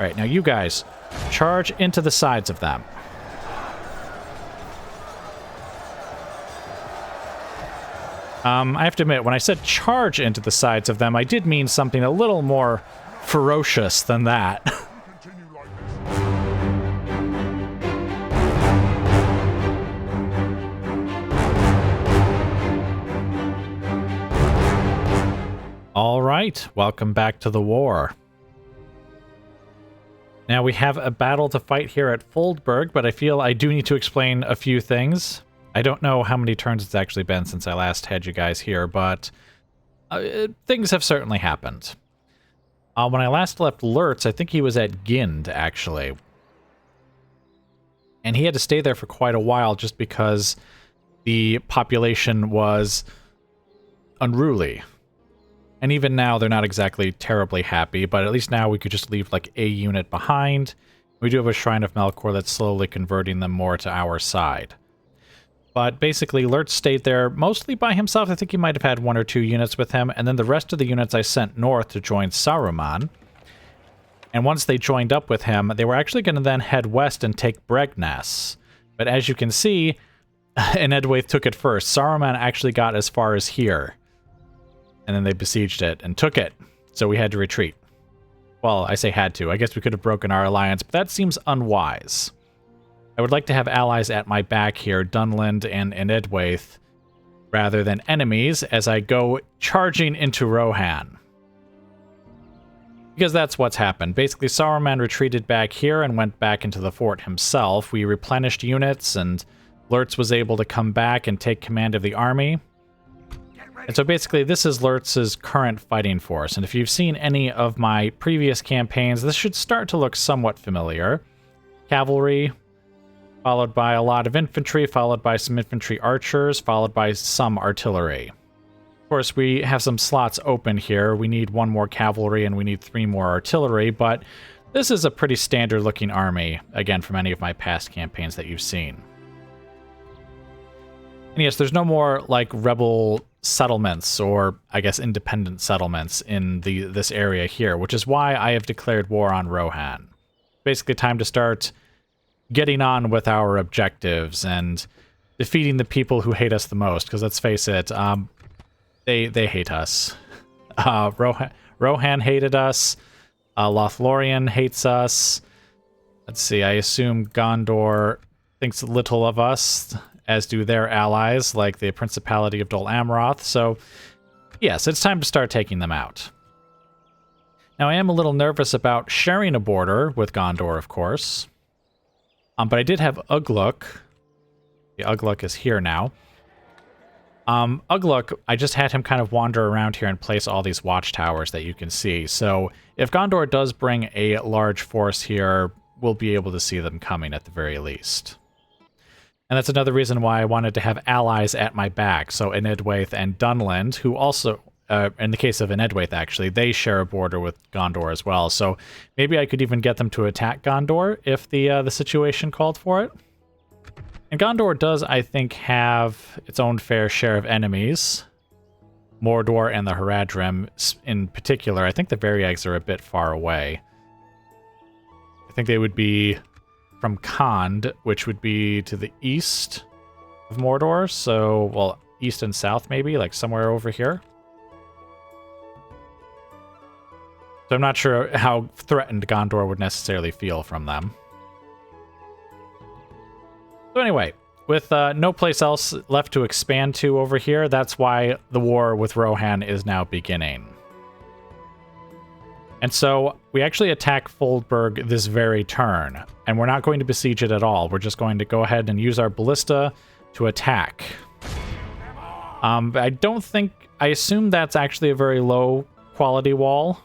Alright, now you guys, charge into the sides of them. I have to admit, when I said charge into the sides of them, I did mean something a little more ferocious than that. All right, welcome back to the war. Now we have a battle to fight here at Foldburg, but I feel I do need to explain a few things. I don't know how many turns it's actually been since I last had you guys here, but things have certainly happened. When I last left Lurtz, I think he was at Gind, actually. And he had to stay there for quite a while just because the population was unruly. And even now, they're not exactly terribly happy, but at least now we could just leave, like, a unit behind. We do have a Shrine of Melkor that's slowly converting them more to our side. But basically, Lurtz stayed there mostly by himself. I think he might have had 1 or 2 units with him, and then the rest of the units I sent north to join Saruman. And once they joined up with him, they were actually going to then head west and take Bregnas. But as you can see, Enedwaith took it first. Saruman actually got as far as here. And then they besieged it and took it. So we had to retreat. Well, I say had to. I guess we could have broken our alliance, but that seems unwise. I would like to have allies at my back here, Dunland and Enedwaith, rather than enemies, as I go charging into Rohan. Because that's what's happened. Basically, Saruman retreated back here and went back into the fort himself. We replenished units, and Lurtz was able to come back and take command of the army. And so basically, this is Lurtz's current fighting force. And if you've seen any of my previous campaigns, this should start to look somewhat familiar. Cavalry, followed by a lot of infantry, followed by some infantry archers, followed by some artillery. Of course, we have some slots open here. We need 1 more cavalry and we need 3 more artillery, but this is a pretty standard-looking army, again, from any of my past campaigns that you've seen. And yes, there's no more, like, rebel settlements, or, I guess, independent settlements in this area here, which is why I have declared war on Rohan. Basically, time to start getting on with our objectives and defeating the people who hate us the most, because let's face it, they hate us. Rohan hated us, Lothlorien hates us, let's see, I assume Gondor thinks little of us, as do their allies, like the Principality of Dol Amroth, so yes, it's time to start taking them out. Now, I am a little nervous about sharing a border with Gondor, of course. But I did have Ugluk. The Ugluk is here now. Ugluk, I just had him kind of wander around here and place all these watchtowers that you can see. So if Gondor does bring a large force here, we'll be able to see them coming at the very least. And that's another reason why I wanted to have allies at my back. So Enedwaith and Dunland, who also, in the case of Enedwaith actually, they share a border with Gondor as well. So maybe I could even get them to attack Gondor if the situation called for it. And Gondor does, I think, have its own fair share of enemies. Mordor and the Haradrim in particular. I think the Variags are a bit far away. I think they would be from Khand, which would be to the east of Mordor. So, well, east and south maybe, like somewhere over here. So I'm not sure how threatened Gondor would necessarily feel from them. So anyway, with no place else left to expand to over here, that's why the war with Rohan is now beginning. And so we actually attack Foldburg this very turn, and we're not going to besiege it at all. We're just going to go ahead and use our ballista to attack. I assume that's actually a very low quality wall.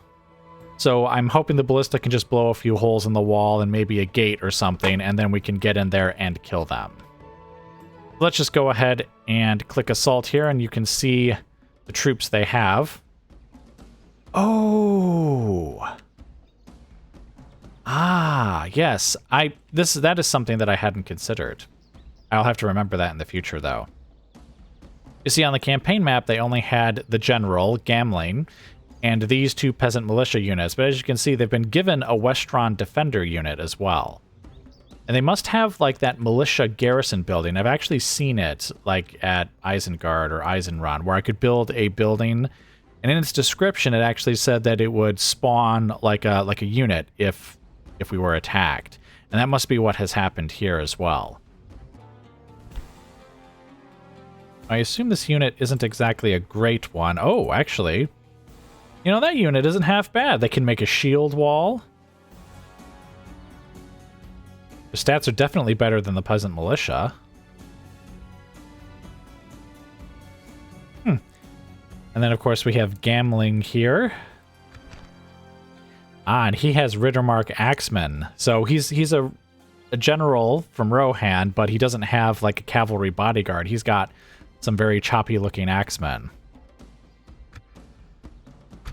So I'm hoping the ballista can just blow a few holes in the wall and maybe a gate or something, and then we can get in there and kill them. Let's just go ahead and click assault here, and you can see the troops they have. Oh. Ah, yes. That is something that I hadn't considered. I'll have to remember that in the future, though. You see, on the campaign map, they only had the general, Gamling, and these 2 peasant militia units. But as you can see, they've been given a Westron defender unit as well. And they must have, like, that militia garrison building. I've actually seen it, like, at Isengard or Eisenrun, where I could build a building, and in its description, it actually said that it would spawn, like a unit if we were attacked. And that must be what has happened here as well. I assume this unit isn't exactly a great one. Oh, actually, you know, that unit isn't half bad. They can make a shield wall. The stats are definitely better than the peasant militia. And then, of course, we have Gamling here. Ah, and he has Rittermark Axeman. So he's a general from Rohan, but he doesn't have, like, a cavalry bodyguard. He's got some very choppy-looking axemen.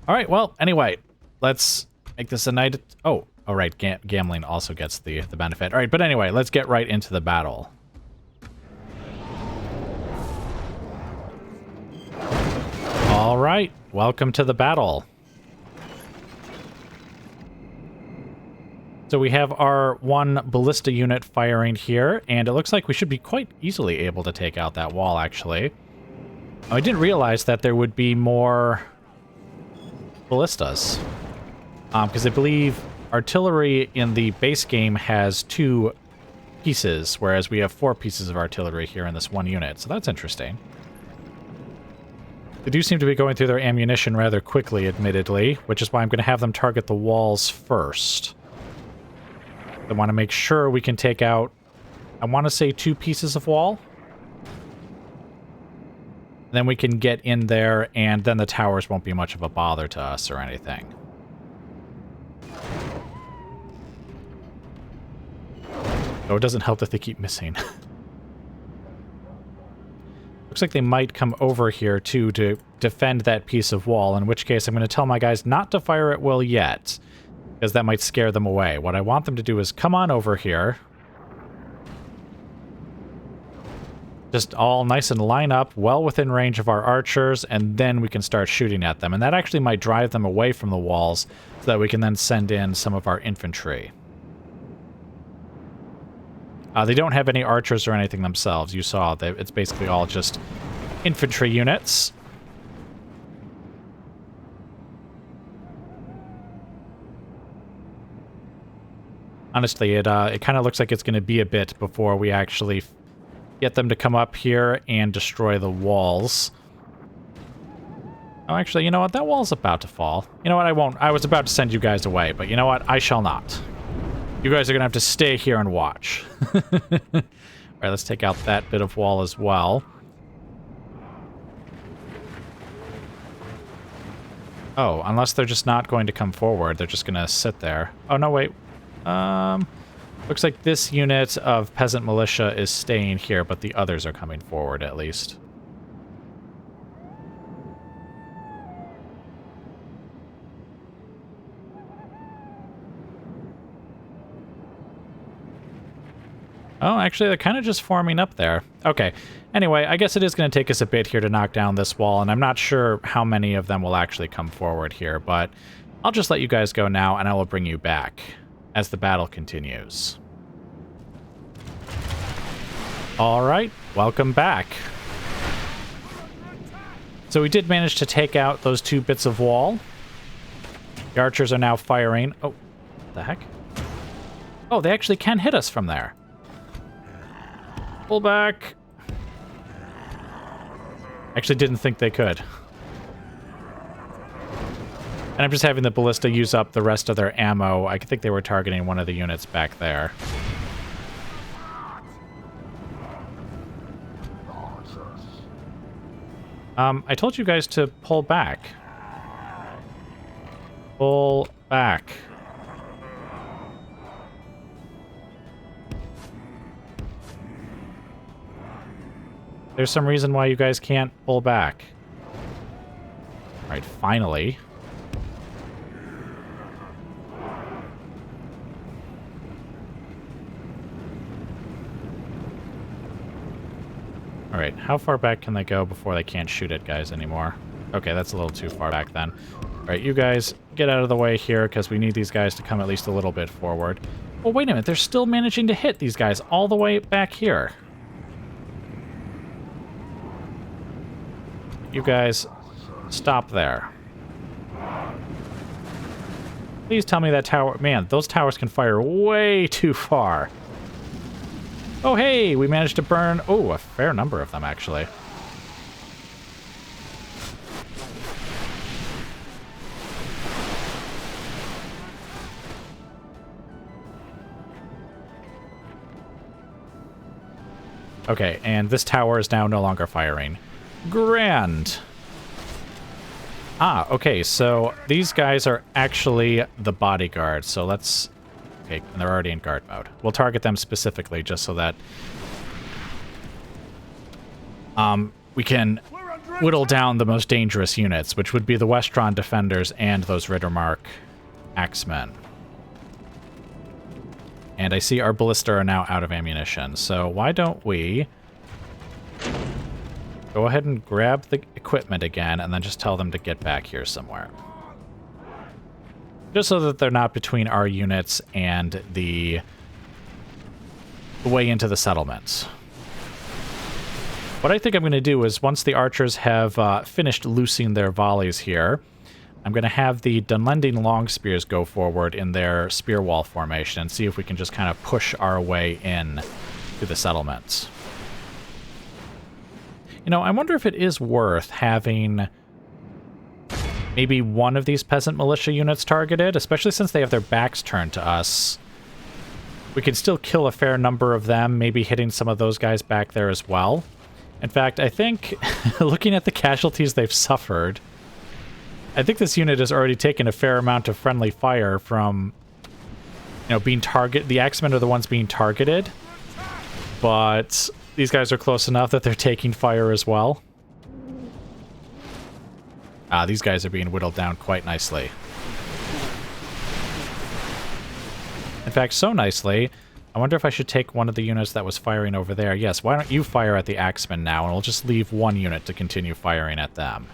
All right, well, anyway, let's make this a night... Oh, right, Gamling also gets the benefit. All right, but anyway, let's get right into the battle. All right, welcome to the battle. So we have our 1 ballista unit firing here, and it looks like we should be quite easily able to take out that wall, actually. I didn't realize that there would be more ballistas, because I believe artillery in the base game has 2 pieces, whereas we have 4 pieces of artillery here in this 1 unit, so that's interesting. They do seem to be going through their ammunition rather quickly, admittedly, which is why I'm going to have them target the walls first. I want to make sure we can take out, I want to say 2 pieces of wall. Then we can get in there, and then the towers won't be much of a bother to us or anything. Though it doesn't help that they keep missing. Looks like they might come over here, too, to defend that piece of wall, in which case I'm going to tell my guys not to fire at will yet, because that might scare them away. What I want them to do is come on over here. Just all nice and line up, well within range of our archers, and then we can start shooting at them. And that actually might drive them away from the walls, so that we can then send in some of our infantry. They don't have any archers or anything themselves. You saw that it's basically all just infantry units. Honestly, it kind of looks like it's going to be a bit before we actually get them to come up here and destroy the walls. Oh, actually, you know what? That wall's about to fall. You know what? I won't. I was about to send you guys away, but you know what? I shall not. You guys are going to have to stay here and watch. All right, let's take out that bit of wall as well. Oh, unless they're just not going to come forward. They're just going to sit there. Oh, no, wait. Looks like this unit of peasant militia is staying here, but the others are coming forward at least. Oh, actually, they're kind of just forming up there. Okay. Anyway, I guess it is going to take us a bit here to knock down this wall, and I'm not sure how many of them will actually come forward here, but I'll just let you guys go now, and I will bring you back as the battle continues. All right, welcome back. So we did manage to take out those 2 bits of wall. The archers are now firing. Oh, what the heck? Oh, they actually can hit us from there. Pull back. Actually didn't think they could. And I'm just having the ballista use up the rest of their ammo. I think they were targeting one of the units back there. I told you guys to pull back. Pull back. There's some reason why you guys can't pull back. Alright, finally. Alright, how far back can they go before they can't shoot at guys anymore? Okay, that's a little too far back then. Alright, you guys get out of the way here because we need these guys to come at least a little bit forward. Oh, wait a minute. They're still managing to hit these guys all the way back here. You guys, stop there. Please tell me that tower... Man, those towers can fire way too far. Oh, hey! We managed to burn... Oh, a fair number of them, actually. Okay, and this tower is now no longer firing. Grand! Ah, okay, so these guys are actually the bodyguards, so let's... Okay, and they're already in guard mode. We'll target them specifically just so that... we can whittle down the most dangerous units, which would be the Westron Defenders and those Rittermark Axemen. And I see our ballista are now out of ammunition, so why don't we go ahead and grab the equipment again and then just tell them to get back here somewhere. Just so that they're not between our units and the way into the settlements. What I think I'm going to do is once the archers have finished loosing their volleys here, I'm going to have the Dunlending long spears go forward in their spear wall formation and see if we can just kind of push our way in to the settlements. You know, I wonder if it is worth having maybe one of these peasant militia units targeted, especially since they have their backs turned to us. We could still kill a fair number of them, maybe hitting some of those guys back there as well. In fact, I think, looking at the casualties they've suffered, I think this unit has already taken a fair amount of friendly fire from, you know, being targeted. The Axemen are the ones being targeted, but these guys are close enough that they're taking fire as well. Ah, these guys are being whittled down quite nicely. In fact, so nicely, I wonder if I should take one of the units that was firing over there. Yes, why don't you fire at the Axemen now, and we'll just leave one unit to continue firing at them.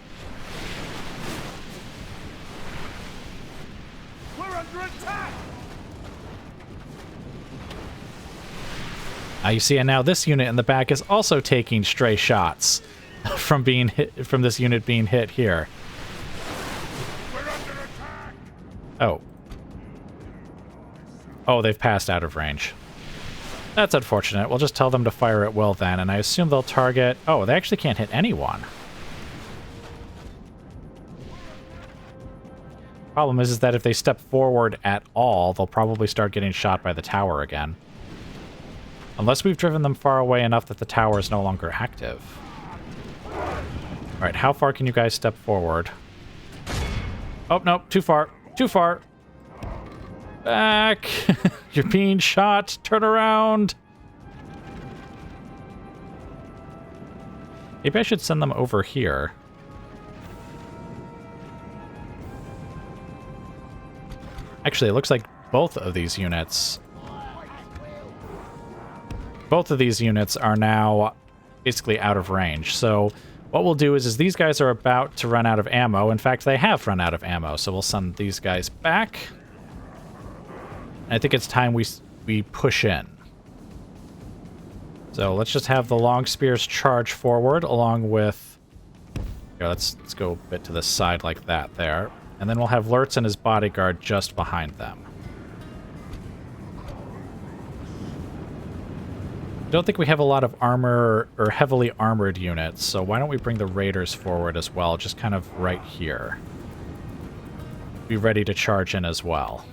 You see, and now this unit in the back is also taking stray shots from being hit, from this unit being hit here. Oh. Oh, they've passed out of range. That's unfortunate. We'll just tell them to fire at will then, and I assume they'll target... Oh, they actually can't hit anyone. Problem is that if they step forward at all, they'll probably start getting shot by the tower again. Unless we've driven them far away enough that the tower is no longer active. Alright, how far can you guys step forward? Oh, no, too far. Too far. Back! You're being shot! Turn around! Maybe I should send them over here. Actually, it looks like both of these units... Both of these units are now basically out of range. So what we'll do is these guys are about to run out of ammo. In fact, they have run out of ammo. So we'll send these guys back. And I think it's time we push in. So let's just have the long spears charge forward along with... Here, let's go a bit to the side like that there. And then we'll have Lurtz and his bodyguard just behind them. I don't think we have a lot of armor or heavily armored units, so why don't we bring the raiders forward as well, just kind of right here. Be ready to charge in as well.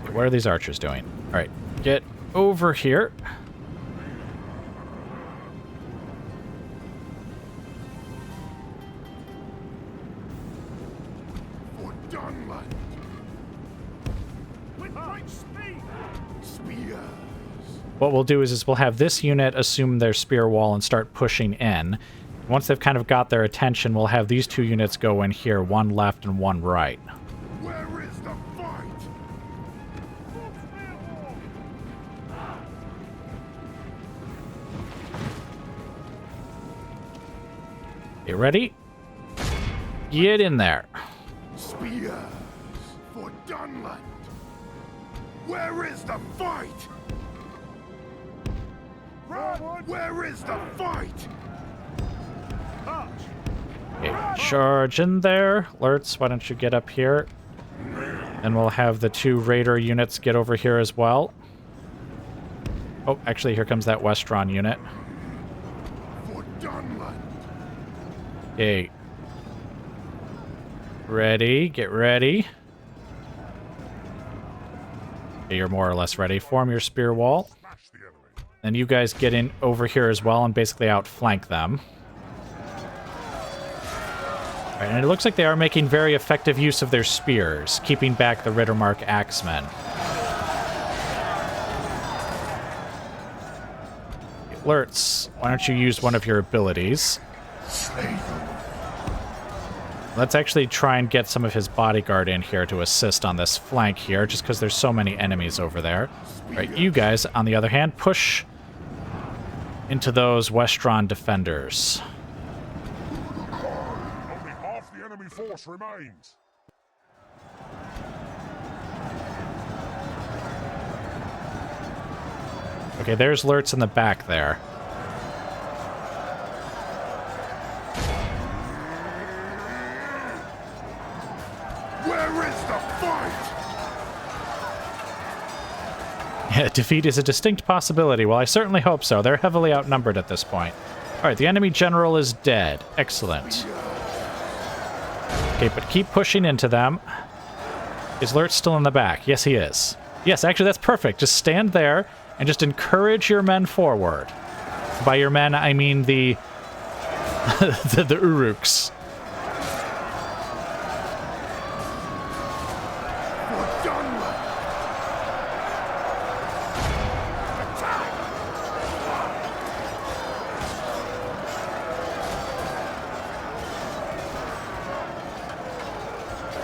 Okay, what are these archers doing? Alright, get over here. What we'll do is we'll have this unit assume their spear wall and start pushing in. Once they've kind of got their attention, we'll have these two units go in here, one left and one right. Where is the fight? You ready? Get in there. Spears for Dunland. Where is the fight? Where is the fight? Okay, charge in there. Lurtz, why don't you get up here? And we'll have the 2 raider units get over here as well. Oh, actually, here comes that Westron unit. For Dunland. Okay. Ready. Get ready. Okay, you're more or less ready. Form your spear wall. And you guys get in over here as well and basically outflank them. All right, and it looks like they are making very effective use of their spears, keeping back the Rittermark axemen. Lurtz, why don't you use one of your abilities? Let's actually try and get some of his bodyguard in here to assist on this flank here, just because there's so many enemies over there. All right, you guys, on the other hand, push into those Westron defenders. Only half the enemy force remains. Okay, there's Lurtz in the back there. Where is the fight? Yeah, defeat is a distinct possibility. Well, I certainly hope so. They're heavily outnumbered at this point. All right, the enemy general is dead. Excellent. Okay, but keep pushing into them. Is Lurtz still in the back? Yes, he is. Yes, actually, that's perfect. Just stand there and just encourage your men forward. By your men, I mean the the Uruks. For Dunland.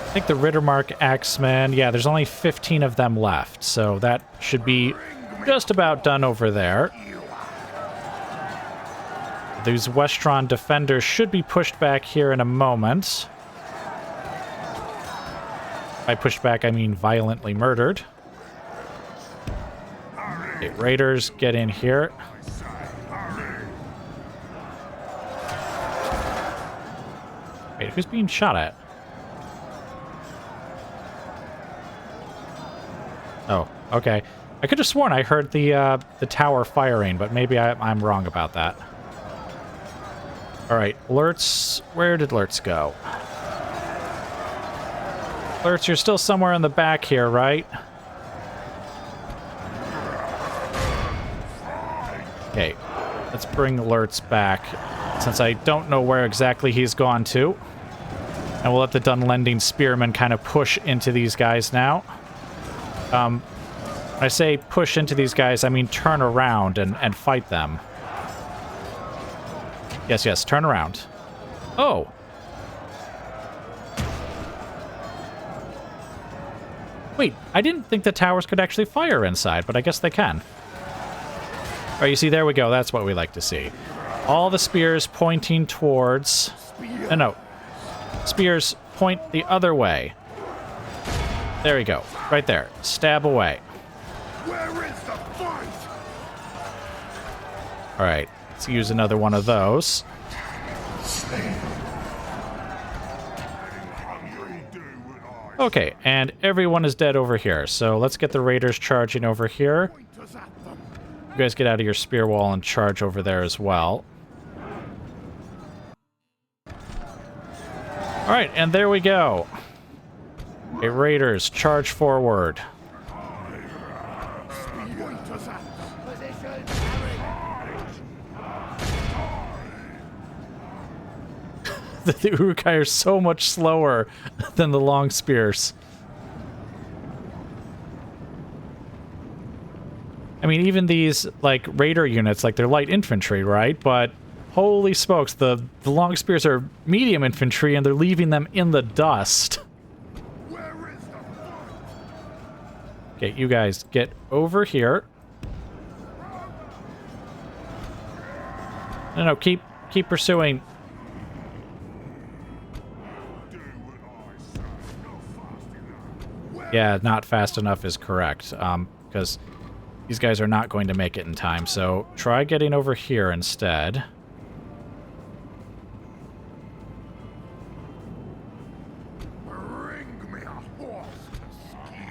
I think the Rittermark Axemen, yeah, there's only 15 of them left, so that should be just about done over there. These Westron defenders should be pushed back here in a moment. By pushed back, I mean violently murdered. Okay, raiders, get in here. Wait, who's being shot at? Oh, okay. I could have sworn I heard the tower firing, but maybe I'm wrong about that. All right, Lurtz. Where did Lurtz go? Lurtz, you're still somewhere in the back here, right? Okay, let's bring Lurtz back, since I don't know where exactly he's gone to. And we'll let the Dunlending spearmen kind of push into these guys now. When I say push into these guys, I mean turn around and fight them. Yes, yes, turn around. Oh! Wait, I didn't think the towers could actually fire inside, but I guess they can. All right, you see, there we go. That's what we like to see. All the spears pointing towards... No. Spears point the other way. There we go. Right there. Stab away. Where is the fight? All right. Let's use another one of those. Okay, and everyone is dead over here. So let's get the raiders charging over here. You guys get out of your spear wall and charge over there as well. All right, and there we go. Okay, raiders, charge forward. The Urukai are so much slower than the long spears. I mean, even these, like, raider units, like, they're light infantry, right? But holy smokes, the long spears are medium infantry, and they're leaving them in the dust. Okay, you guys, get over here. No, keep pursuing. Yeah, not fast enough is correct, because these guys are not going to make it in time, so try getting over here instead.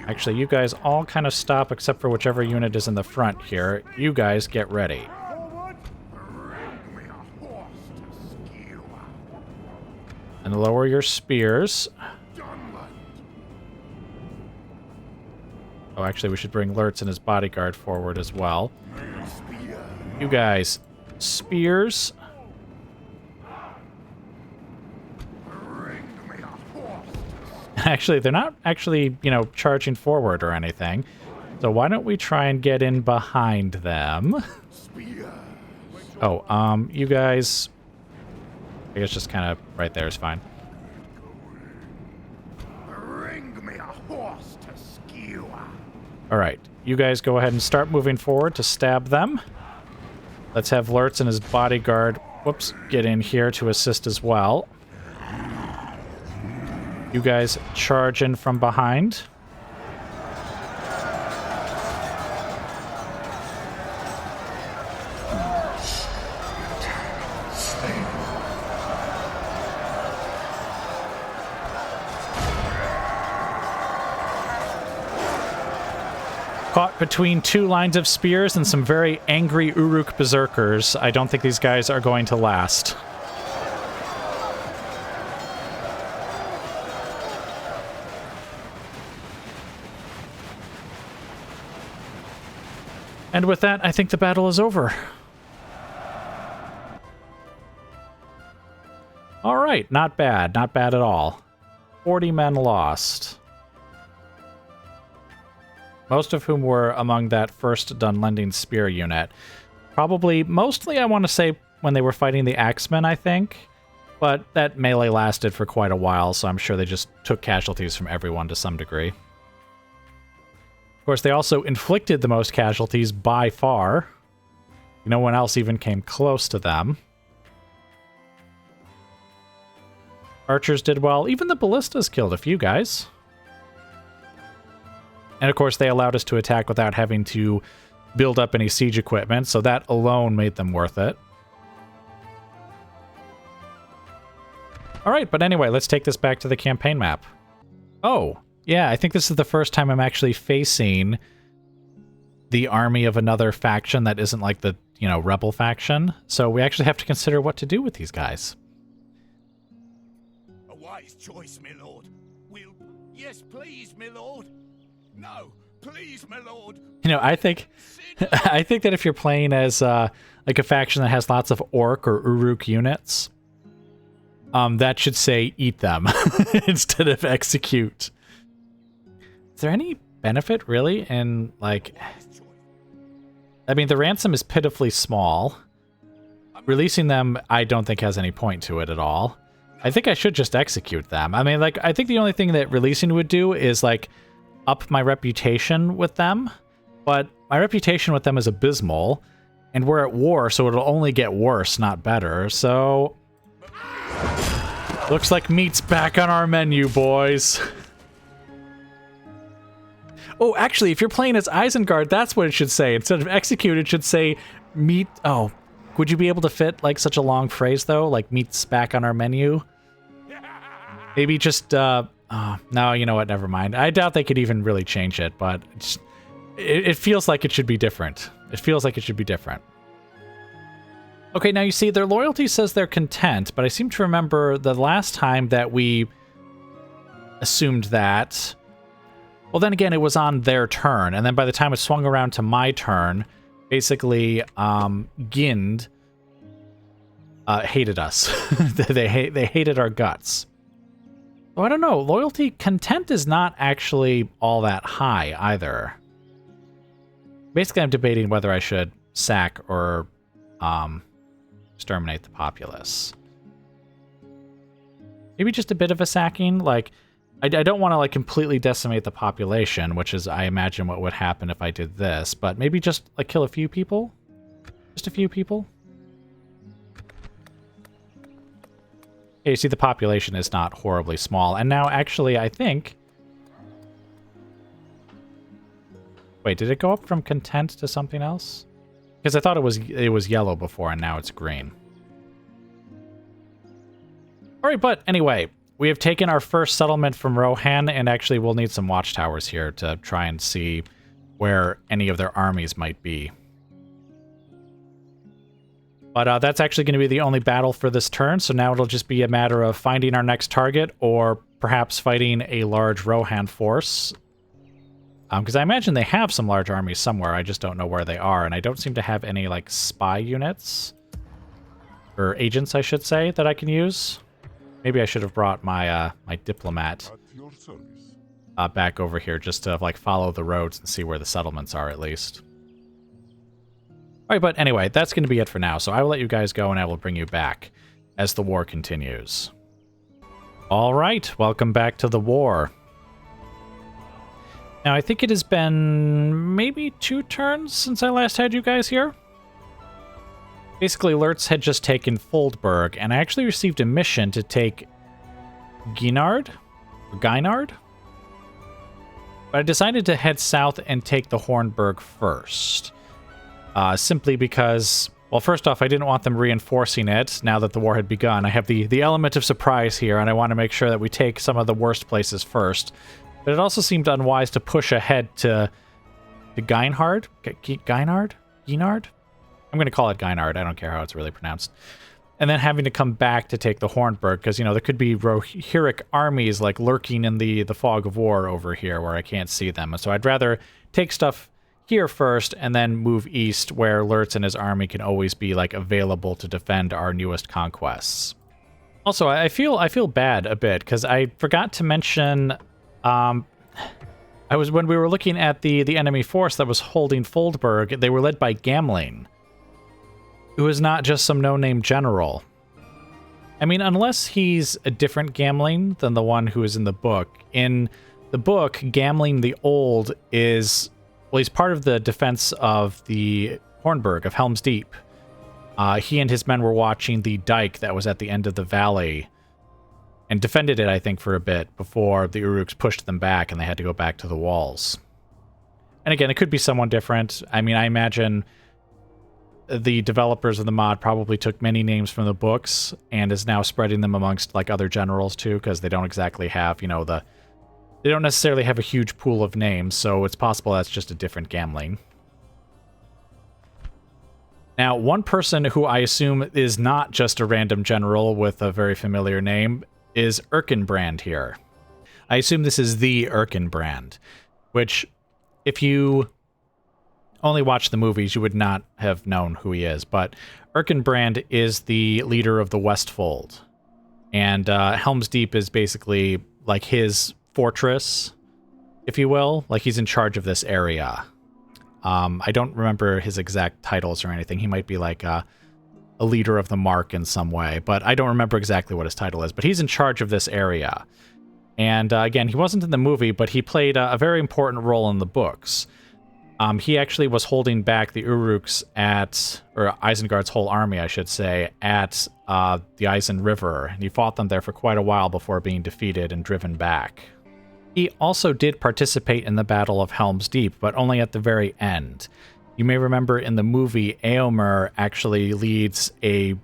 Actually, you guys all kind of stop except for whichever unit is in the front here. You guys get ready. And lower your spears. Oh, actually, we should bring Lurtz and his bodyguard forward as well. You guys, spears. Actually, they're not actually, you know, charging forward or anything. So why don't we try and get in behind them? Oh, you guys... I guess just kind of right there is fine. Alright, you guys go ahead and start moving forward to stab them. Let's have Lurtz and his bodyguard, whoops, get in here to assist as well. You guys charge in from behind. Caught between two lines of spears and some very angry Uruk berserkers. I don't think these guys are going to last. And with that, I think the battle is over. All right, not bad. Not bad at all. 40 men lost. Most of whom were among that first Dunlending spear unit. Probably, mostly, I want to say, when they were fighting the Axemen, I think. But that melee lasted for quite a while, so I'm sure they just took casualties from everyone to some degree. Of course, they also inflicted the most casualties by far. No one else even came close to them. Archers did well. Even the ballistas killed a few guys. And of course, they allowed us to attack without having to build up any siege equipment, so that alone made them worth it. Alright, but anyway, let's take this back to the campaign map. Oh, yeah, I think this is the first time I'm actually facing the army of another faction that isn't like the, you know, rebel faction. So we actually have to consider what to do with these guys. A wise choice, my lord. We'll... Yes, please, my lord. No, please, my lord. You know, I think that if you're playing as like a faction that has lots of Orc or Uruk units, that should say eat them instead of execute. Is there any benefit really in, like... I mean, the ransom is pitifully small. Releasing them, I don't think has any point to it at all. I think I should just execute them. I mean, like, I think the only thing that releasing would do is, like, up my reputation with them. But my reputation with them is abysmal. And we're at war, so it'll only get worse, not better. So... looks like meat's back on our menu, boys. Oh, actually, if you're playing as Isengard, that's what it should say. Instead of execute, it should say meat... Oh, would you be able to fit, like, such a long phrase, though? Like, meat's back on our menu? Maybe just, no, you know what, never mind. I doubt they could even really change it, but it feels like it should be different. It feels like it should be different. Okay, now you see, their loyalty says they're content, but I seem to remember the last time that we assumed that... Well, then again, it was on their turn, and then by the time it swung around to my turn, basically, Gind hated us. They hated our guts. So I don't know, loyalty content is not actually all that high either. Basically, I'm debating whether I should sack or exterminate the populace. Maybe just a bit of a sacking, like... I don't want to, like, completely decimate the population, which is, I imagine, what would happen if I did this, but maybe just, like, kill a few people? Just a few people? Yeah, you see, the population is not horribly small, and now, actually, I think Wait, did it go up from content to something else? Because I thought it was yellow before, and now it's green. All right, but anyway, we have taken our first settlement from Rohan, and actually we'll need some watchtowers here to try and see where any of their armies might be. But that's actually going to be the only battle for this turn, so now it'll just be a matter of finding our next target, or perhaps fighting a large Rohan force. Because I imagine they have some large armies somewhere, I just don't know where they are, and I don't seem to have any, like, spy units. Or agents, I should say, that I can use. Maybe I should have brought my, my diplomat back over here, just to, like, follow the roads and see where the settlements are, at least. Alright, but anyway, that's going to be it for now, so I will let you guys go and I will bring you back as the war continues. Alright, welcome back to the war. Now, I think it has been maybe 2 turns since I last had you guys here. Basically, Lurtz had just taken Foldburg, and I actually received a mission to take Gynard? Or Gynard? But I decided to head south and take the Hornburg first. Simply because, well, first off, I didn't want them reinforcing it now that the war had begun. I have the element of surprise here, and I want to make sure that we take some of the worst places first. But it also seemed unwise to push ahead to Gynard? Gynard? Gynard? I'm going to call it Gynard. I don't care how it's really pronounced. And then having to come back to take the Hornburg, because, you know, there could be Rohirric armies, like, lurking in the fog of war over here where I can't see them. And so I'd rather take stuff here first and then move east where Lurtz and his army can always be, like, available to defend our newest conquests. Also, I feel bad a bit, because I forgot to mention... when we were looking at the enemy force that was holding Foldburg, they were led by Gamling, who is not just some no-name general. I mean, unless he's a different Gamling than the one who is in the book. In the book, Gamling the Old is, well, he's part of the defense of the Hornburg, of Helm's Deep. He and his men were watching the dike that was at the end of the valley, and defended it, I think, for a bit before the Uruks pushed them back and they had to go back to the walls. And again, it could be someone different. I mean, I imagine the developers of the mod probably took many names from the books and is now spreading them amongst, like, other generals too, because they don't exactly have, you know, they don't necessarily have a huge pool of names, so it's possible that's just a different Gamling. Now, one person who I assume is not just a random general with a very familiar name is Erkenbrand here. I assume this is the Erkenbrand, which, if you only watch the movies, you would not have known who he is, but Erkenbrand is the leader of the Westfold, and Helm's Deep is basically like his fortress, if you will. Like, he's in charge of this area. I don't remember his exact titles or anything. He might be like a leader of the Mark in some way, but I don't remember exactly what his title is, but he's in charge of this area. And again, he wasn't in the movie, but he played a very important role in the books. He actually was holding back the Uruks or Isengard's whole army, I should say, at the Isen River, and he fought them there for quite a while before being defeated and driven back. He also did participate in the Battle of Helm's Deep, but only at the very end. You may remember in the movie, Eomer actually leads a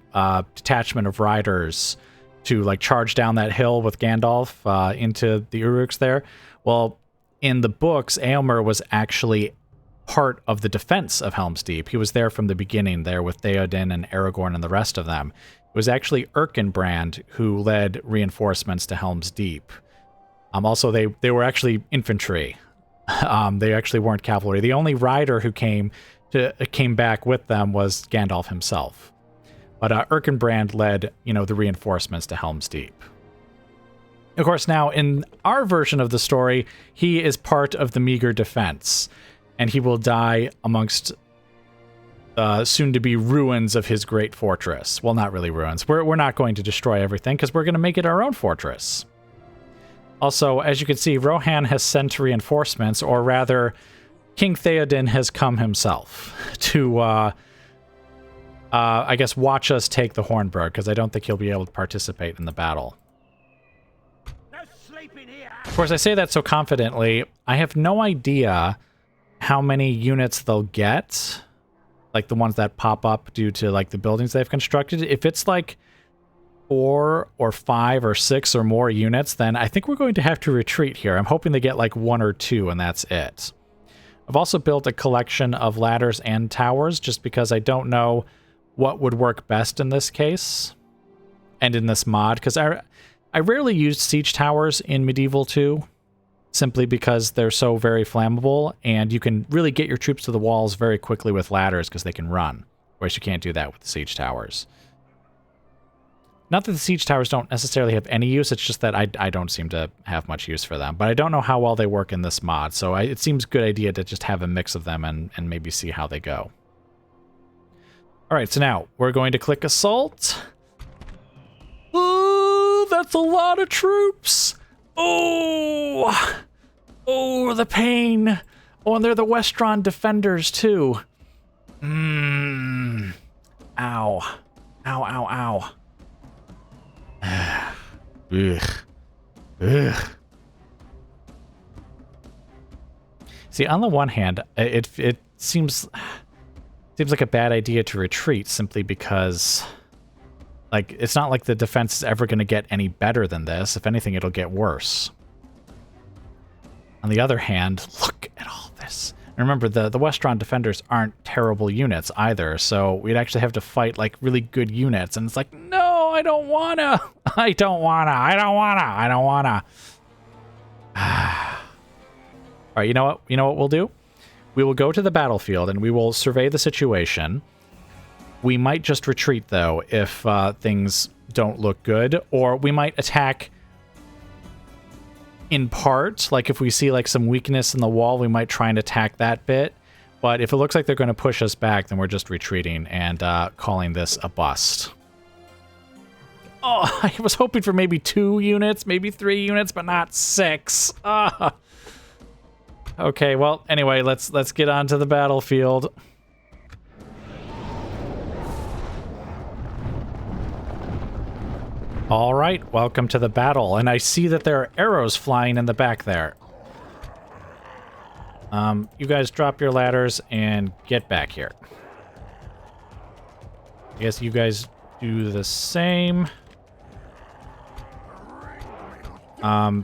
detachment of riders to, like, charge down that hill with Gandalf into the Uruks there. Well, in the books, Eomer was actually part of the defense of Helm's Deep. He was there from the beginning, there with Theoden and Aragorn and the rest of them. It was actually Erkenbrand who led reinforcements to Helm's Deep. Also, they were actually infantry. They actually weren't cavalry. The only rider who came back with them was Gandalf himself. But Erkenbrand led, you know, the reinforcements to Helm's Deep. Of course, now in our version of the story, he is part of the meager defense, and he will die amongst soon-to-be ruins of his great fortress. Well, not really ruins. We're not going to destroy everything, because we're going to make it our own fortress. Also, as you can see, Rohan has sent reinforcements, or rather, King Theoden has come himself to, I guess, watch us take the Hornburg, because I don't think he'll be able to participate in the battle. No sleeping here. Of course, I say that so confidently. I have no idea how many units they'll get, like the ones that pop up due to like the buildings they've constructed. If it's like 4 or 5 or 6 or more units, then I think we're going to have to retreat here. I'm hoping they get like 1 or 2 and that's it. I've also built a collection of ladders and towers just because I don't know what would work best in this case and in this mod, because I rarely used siege towers in Medieval 2 simply because they're so very flammable and you can really get your troops to the walls very quickly with ladders because they can run, whereas you can't do that with the siege towers. Not that the siege towers don't necessarily have any use, it's just that I don't seem to have much use for them. But I don't know how well they work in this mod, so it seems a good idea to just have a mix of them and maybe see how they go. Alright, so now we're going to click Assault. Ooh, that's a lot of troops! Oh! Oh, the pain! Oh, and they're the Westron defenders, too. Ow. Ow, ow, ow. Ugh. Ugh. See, on the one hand, it seems like a bad idea to retreat simply because, like, it's not like the defense is ever going to get any better than this. If anything, it'll get worse. On the other hand, look at all this. And remember, the Westron defenders aren't terrible units either, so we'd actually have to fight, like, really good units. And it's like, no, I don't wanna. I don't wanna. I don't wanna. I don't wanna. All right, you know what? You know what we'll do? We will go to the battlefield and we will survey the situation. We might just retreat, though, if things don't look good, or we might attack in part. Like, if we see, like, some weakness in the wall, we might try and attack that bit. But if it looks like they're going to push us back, then we're just retreating and calling this a bust. Oh, I was hoping for maybe 2 units, maybe 3 units, but not 6. Okay, well, anyway, let's get on to the battlefield. All right, welcome to the battle. And I see that there are arrows flying in the back there. You guys drop your ladders and get back here. I guess you guys do the same.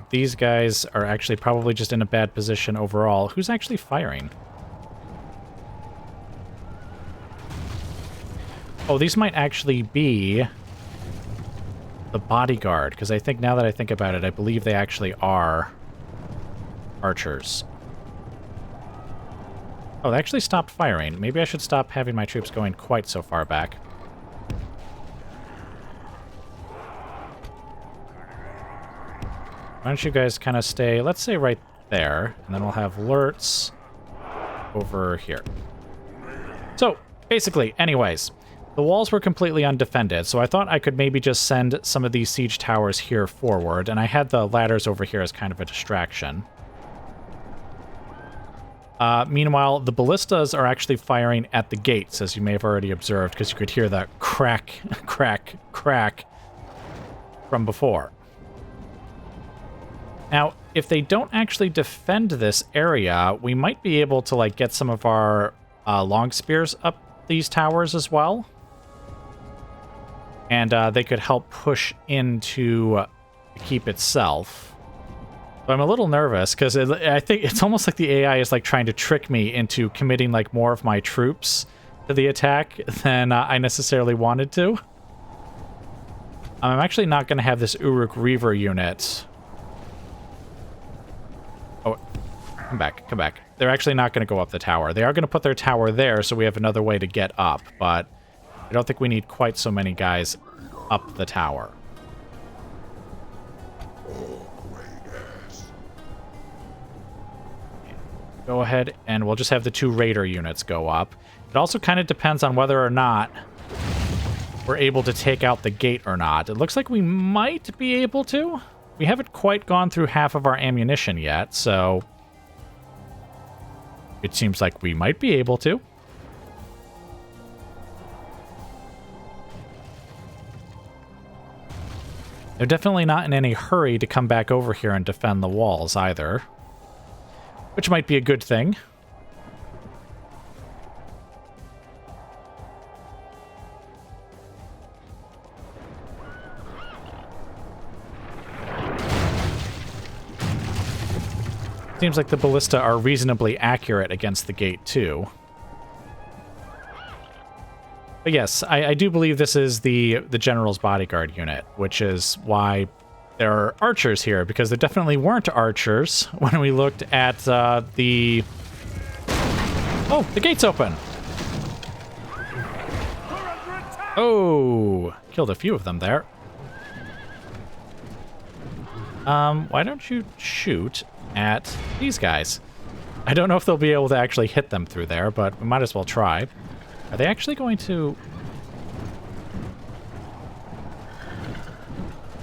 These guys are actually probably just in a bad position overall. Who's actually firing? Oh, these might actually be the bodyguard, because I think now that I think about it, I believe they actually are archers. Oh, they actually stopped firing. Maybe I should stop having my troops going quite so far back. Why don't you guys kind of stay, let's say right there, and then we'll have Lurtz over here. So, basically, anyways, the walls were completely undefended, so I thought I could maybe just send some of these siege towers here forward, and I had the ladders over here as kind of a distraction. Meanwhile, the ballistas are actually firing at the gates, as you may have already observed, because you could hear the crack, crack, crack from before. Now, if they don't actually defend this area, we might be able to, like, get some of our long spears up these towers as well. And they could help push into the keep itself. But I'm a little nervous, because I think it's almost like the AI is, like, trying to trick me into committing, like, more of my troops to the attack than I necessarily wanted to. I'm actually not going to have this Uruk Reaver unit. Oh, come back, come back. They're actually not going to go up the tower. They are going to put their tower there, so we have another way to get up, but I don't think we need quite so many guys up the tower. Go ahead, and we'll just have the 2 raider units go up. It also kind of depends on whether or not we're able to take out the gate or not. It looks like we might be able to. We haven't quite gone through half of our ammunition yet, so it seems like we might be able to. They're definitely not in any hurry to come back over here and defend the walls either, which might be a good thing. Seems like the ballista are reasonably accurate against the gate, too. But yes, I do believe this is the General's Bodyguard unit, which is why there are archers here, because there definitely weren't archers when we looked at the... Oh, the gate's open! Oh, killed a few of them there. Why don't you shoot at these guys? I don't know if they'll be able to actually hit them through there, but we might as well try. Are they actually going to...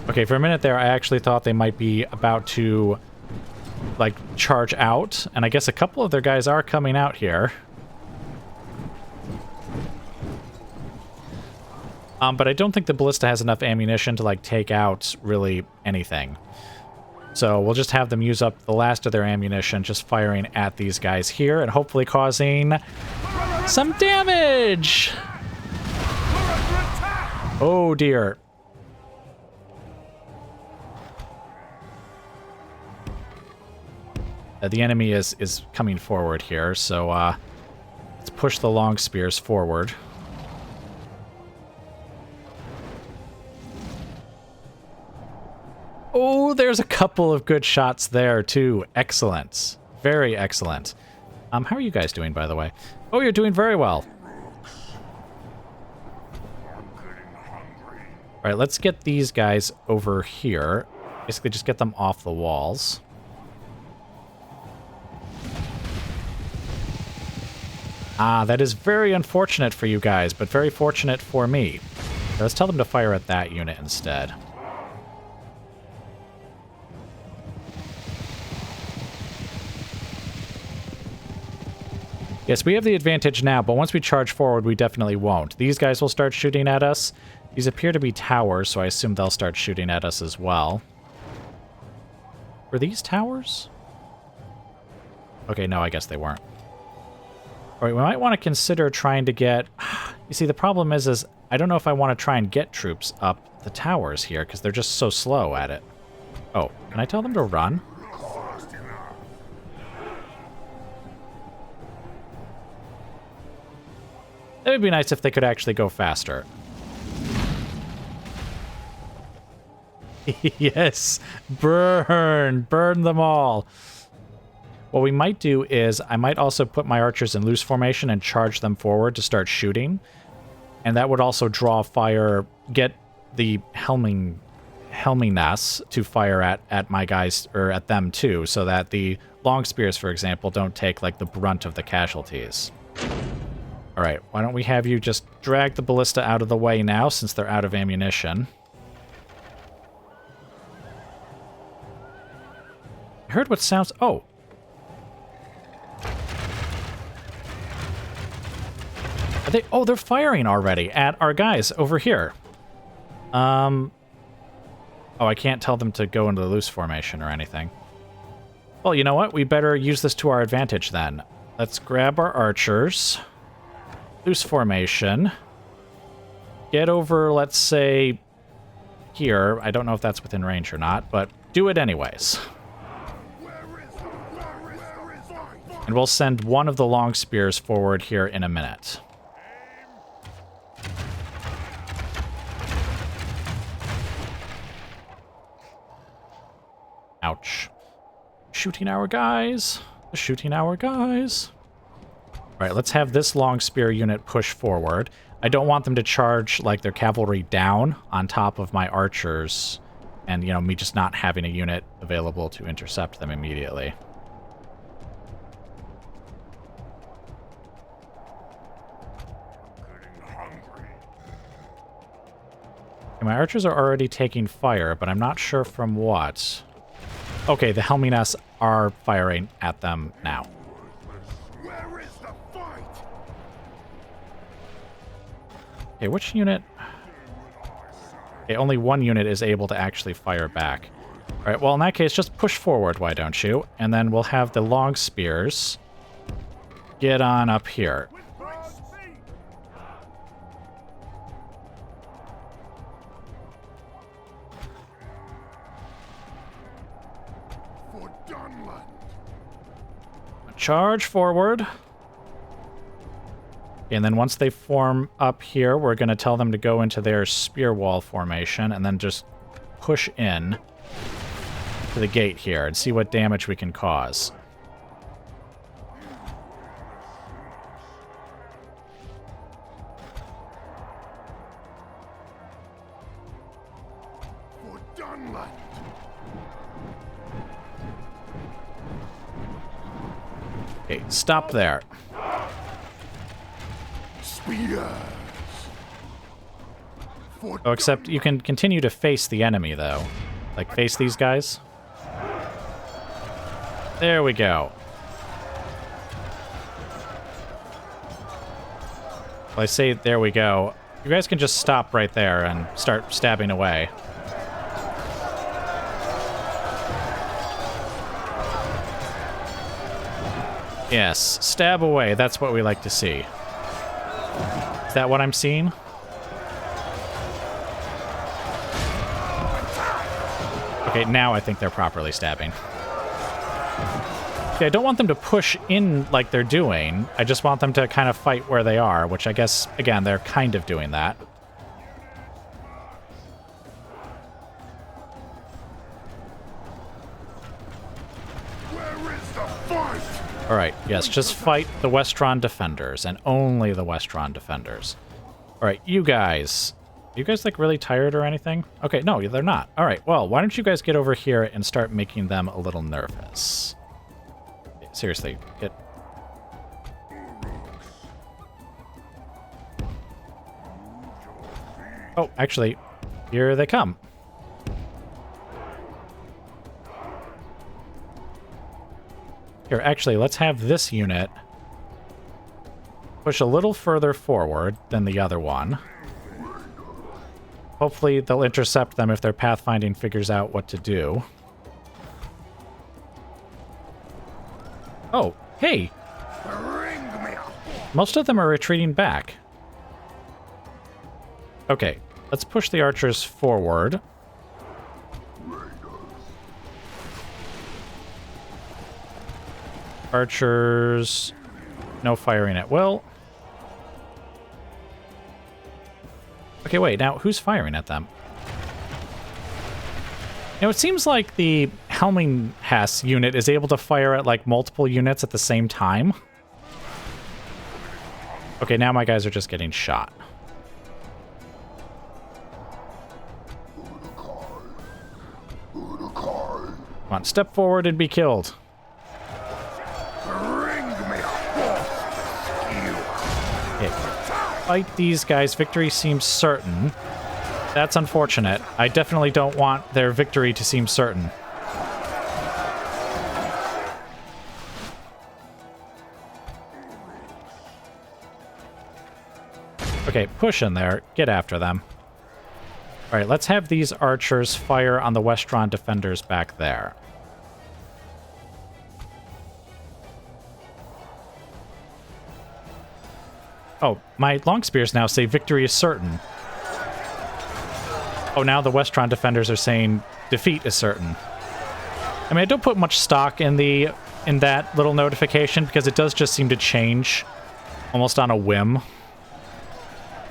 Okay, for a minute there, I actually thought they might be about to, like, charge out. And I guess a couple of their guys are coming out here. But I don't think the ballista has enough ammunition to, like, take out really anything. So we'll just have them use up the last of their ammunition just firing at these guys here and hopefully causing some damage! Oh, dear. The enemy is coming forward here, so let's push the long spears forward. Oh, there's a couple of good shots there, too. Excellent. Very excellent. How are you guys doing, by the way? Oh, you're doing very well. All right, let's get these guys over here. Basically, just get them off the walls. Ah, that is very unfortunate for you guys, but very fortunate for me. Let's tell them to fire at that unit instead. Yes, we have the advantage now, but once we charge forward, we definitely won't. These guys will start shooting at us. These appear to be towers, so I assume they'll start shooting at us as well. Were these towers? Okay, no, I guess they weren't. All right, we might want to consider trying to get... You see, the problem is I don't know if I want to try and get troops up the towers here, because they're just so slow at it. Oh, can I tell them to run? It would be nice if they could actually go faster. Yes, burn them all. What we might do is I might also put my archers in loose formation and charge them forward to start shooting. And that would also draw fire, get the Helmingness to fire at my guys, or at them too, so that the long spears, for example, don't take like the brunt of the casualties. All right, why don't we have you just drag the ballista out of the way now, since they're out of ammunition. I heard what sounds... Oh. Are they... Oh, they're firing already at our guys over here. Oh, I can't tell them to go into the loose formation or anything. Well, you know what? We better use this to our advantage then. Let's grab our archers. Loose formation. Get over, let's say, here. I don't know if that's within range or not, but do it anyways. And we'll send one of the long spears forward here in a minute. Ouch. Shooting our guys. Shooting our guys. All right, let's have this long spear unit push forward. I don't want them to charge, like, their cavalry down on top of my archers. And, you know, me just not having a unit available to intercept them immediately. Okay, my archers are already taking fire, but I'm not sure from what. Okay, the Helminess are firing at them now. Where is the fight? Okay, which unit? Okay, only one unit is able to actually fire back. All right, well, in that case, just push forward, why don't you? And then we'll have the long spears get on up here. charge forward. And then once they form up here, we're going to tell them to go into their spear wall formation and then just push in to the gate here and see what damage we can cause. For Dunlap. Okay, stop there. Spears. For Oh, except you can continue to face the enemy, though. Like, face these guys. There we go. Well, I say there we go. You guys can just stop right there and start stabbing away. Yes, stab away. That's what we like to see. Is that what I'm seeing? Okay, now I think they're properly stabbing. Okay, I don't want them to push in like they're doing. I just want them to kind of fight where they are, which I guess, again, they're kind of doing that. where is the fight? Alright, yes, just fight the Westron defenders, and only the Westron defenders. Alright, you guys. Are you guys, like, really tired or anything? Okay, no, they're not. Alright, well, why don't you guys get over here and start making them a little nervous? Seriously, get... Oh, actually, here they come. Here, actually, let's have this unit push a little further forward than the other one. Hopefully they'll intercept them if their pathfinding figures out what to do. Oh, hey! Bring me up. Most of them are retreating back. Okay, let's push the archers forward. Archers... no firing at will. Okay, wait, now who's firing at them? Now, it seems like the Helminghass unit is able to fire at, like, multiple units at the same time. Okay, now my guys are just getting shot. Come on, step forward and be killed. Bring me up. Okay. Fight these guys. Victory seems certain. That's unfortunate. I definitely don't want their victory to seem certain. Okay, push in there. Get after them. Alright, let's have these archers fire on the Westron defenders back there. Oh, my long spears now say victory is certain. Oh, now the Westron defenders are saying defeat is certain. I mean, I don't put much stock in that little notification because it does just seem to change almost on a whim.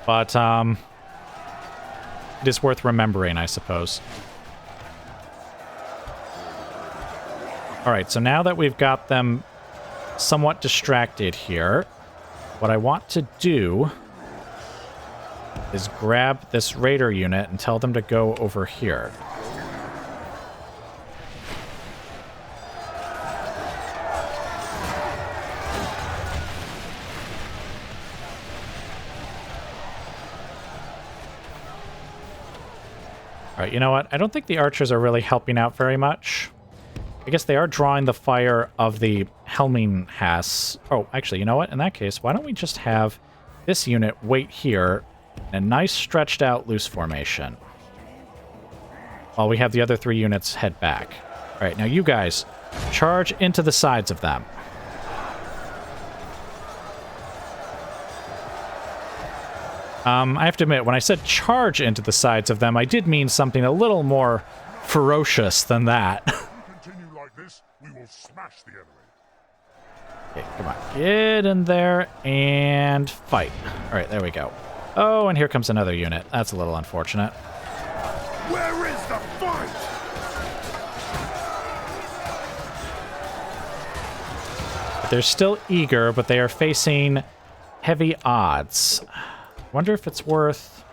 But it is worth remembering, I suppose. All right, so now that we've got them somewhat distracted here, what I want to do is grab this raider unit and tell them to go over here. Alright, you know what? I don't think the archers are really helping out very much. I guess they are drawing the fire of the Helminghass. Oh, actually, you know what? In that case, why don't we just have this unit wait here in a nice stretched out loose formation while we have the other three units head back. Alright, now you guys, charge into the sides of them. I have to admit, when I said charge into the sides of them, I did mean something a little more ferocious than that. If we continue like this, we will smash the enemy. Okay, come on. Get in there and fight. All right, there we go. Oh, and here comes another unit. That's a little unfortunate. Where is the fight? They're still eager, but they are facing heavy odds. Wonder if it's worth...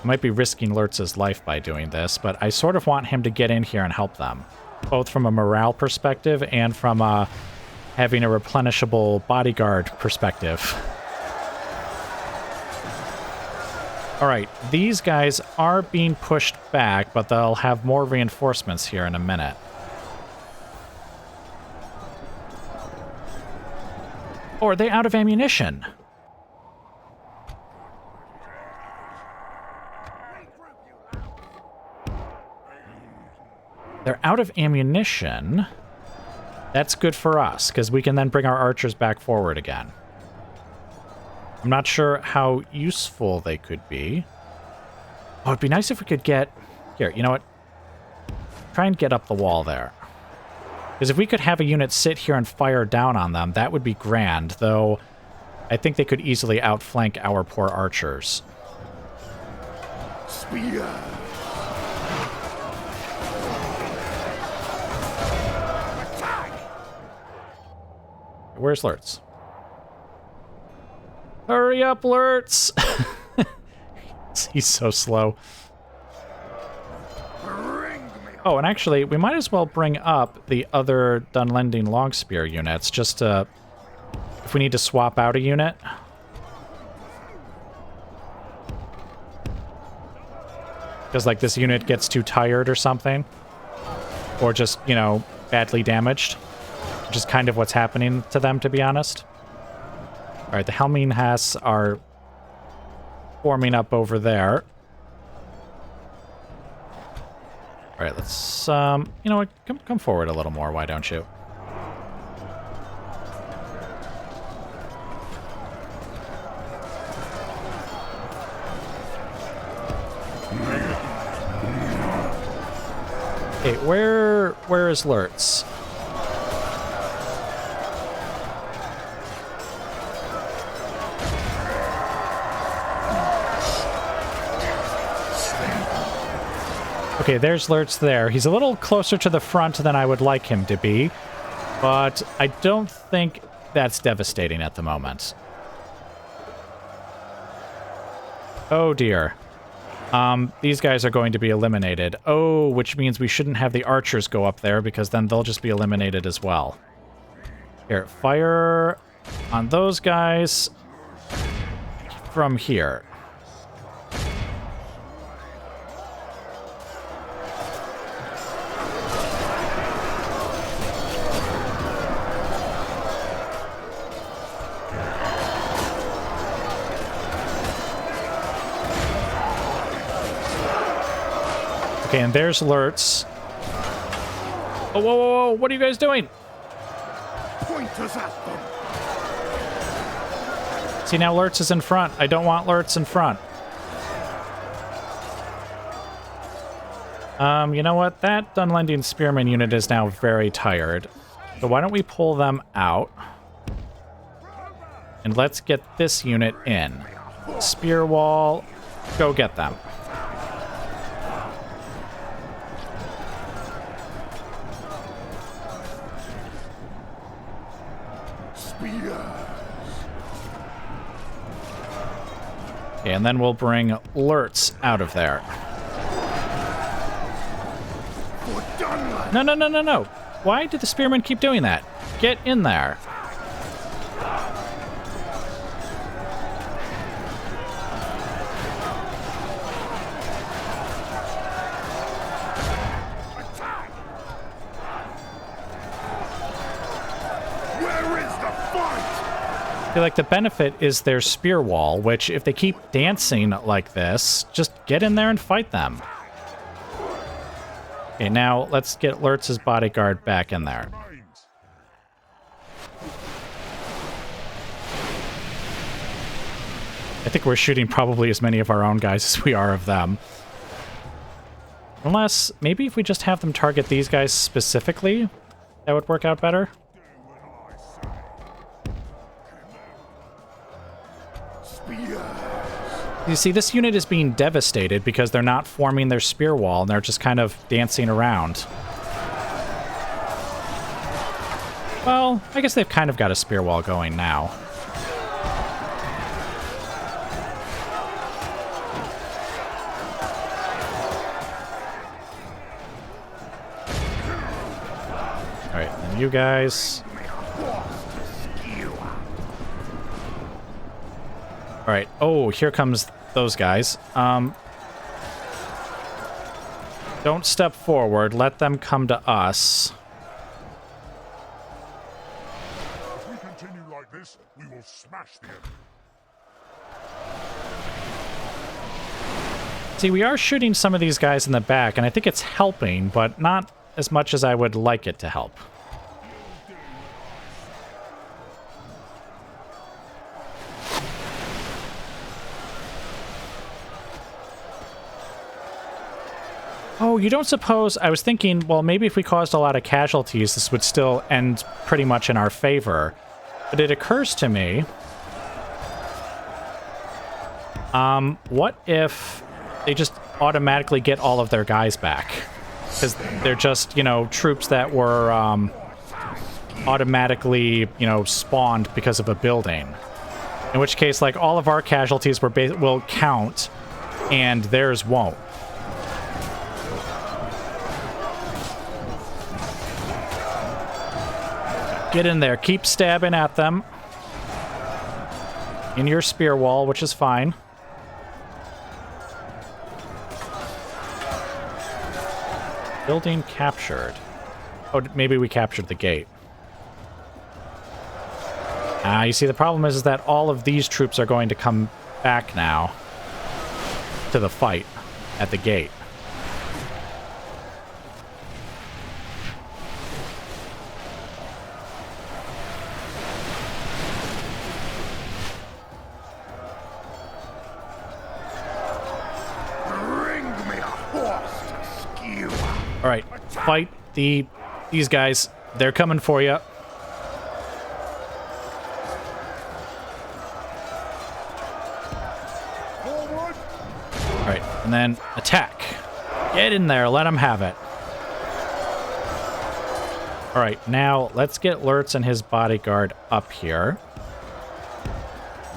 I might be risking Lurtz's life by doing this, but I sort of want him to get in here and help them. Both from a morale perspective and from having a replenishable bodyguard perspective. Alright, these guys are being pushed back, but they'll have more reinforcements here in a minute. Or are they out of ammunition? They're out of ammunition. That's good for us, because we can then bring our archers back forward again. I'm not sure how useful they could be. Oh, it'd be nice if we could get... Here, you know what? Try and get up the wall there. Because if we could have a unit sit here and fire down on them, that would be grand, though I think they could easily outflank our poor archers. Spear. Where's Lurtz? Hurry up, Lurtz! He's so slow. Oh, and actually, we might as well bring up the other Dunlending Longspear units, just to... if we need to swap out a unit. Because, like, this unit gets too tired or something. Or just, you know, badly damaged. Which is kind of what's happening to them, to be honest. Alright, the Helmine Hess are forming up over there. Alright, let's, you know what, come forward a little more, why don't you? Okay, where is Lurtz? Okay, there's Lurtz there. He's a little closer to the front than I would like him to be, but I don't think that's devastating at the moment. Oh dear. These guys are going to be eliminated. Oh, which means we shouldn't have the archers go up there, because then they'll just be eliminated as well. Here, fire on those guys from here. Okay, and there's Lurtz. Oh, whoa, whoa, whoa, what are you guys doing? Point us at them. See, now Lurtz is in front. I don't want Lurtz in front. You know what? That Dunlendian Spearman unit is now very tired. So why don't we pull them out? And let's get this unit in. Spear wall, go get them. Okay, and then we'll bring Lurtz out of there. No, no, no, no, no. Why do the spearmen keep doing that? Get in there. I feel like the benefit is their spear wall, which if they keep dancing like this, just get in there and fight them. Okay, now let's get Lurtz's bodyguard back in there. I think we're shooting probably as many of our own guys as we are of them. Unless, maybe if we just have them target these guys specifically, That would work out better. You see, this unit is being devastated because they're not forming their spear wall, and they're just kind of dancing around. Well, I guess they've kind of got a spear wall going now. Alright, and you guys... Alright, oh, here comes those guys. Don't step forward, let them come to us. If we continue like this, we will smash the enemy. See, we are shooting some of these guys in the back, and I think it's helping, but not as much as I would like it to help. Oh, you don't suppose... I was thinking, well, maybe if we caused a lot of casualties, this would still end pretty much in our favor. But it occurs to me... what if they just automatically get all of their guys back? Because they're just, you know, troops that were, automatically, you know, spawned because of a building. In which case, like, all of our casualties will count, and theirs won't. Get in there. Keep stabbing at them. In your spear wall, which is fine. Building captured. Oh, maybe we captured the gate. You see, the problem is that all of these troops are going to come back now to the fight at the gate. All right, fight these guys. They're coming for you. All right, and then attack. Get in there. Let them have it. All right, now let's get Lurtz and his bodyguard up here.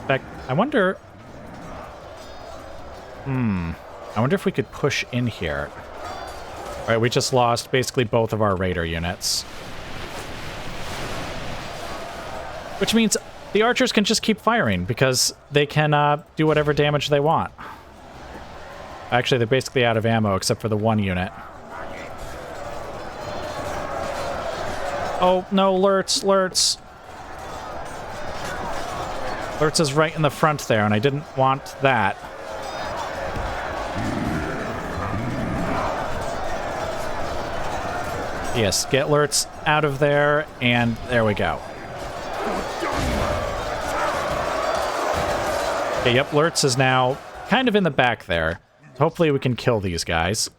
In fact, I wonder... I wonder if we could push in here. All right, we just lost basically both of our raider units. Which means the archers can just keep firing because they can do whatever damage they want. Actually, they're basically out of ammo except for the one unit. Oh, no, Lurtz. Lurtz is right in the front there, and I didn't want that. Yes, get Lurtz out of there, and there we go. Okay, yep, Lurtz is now kind of in the back there. So hopefully we can kill these guys.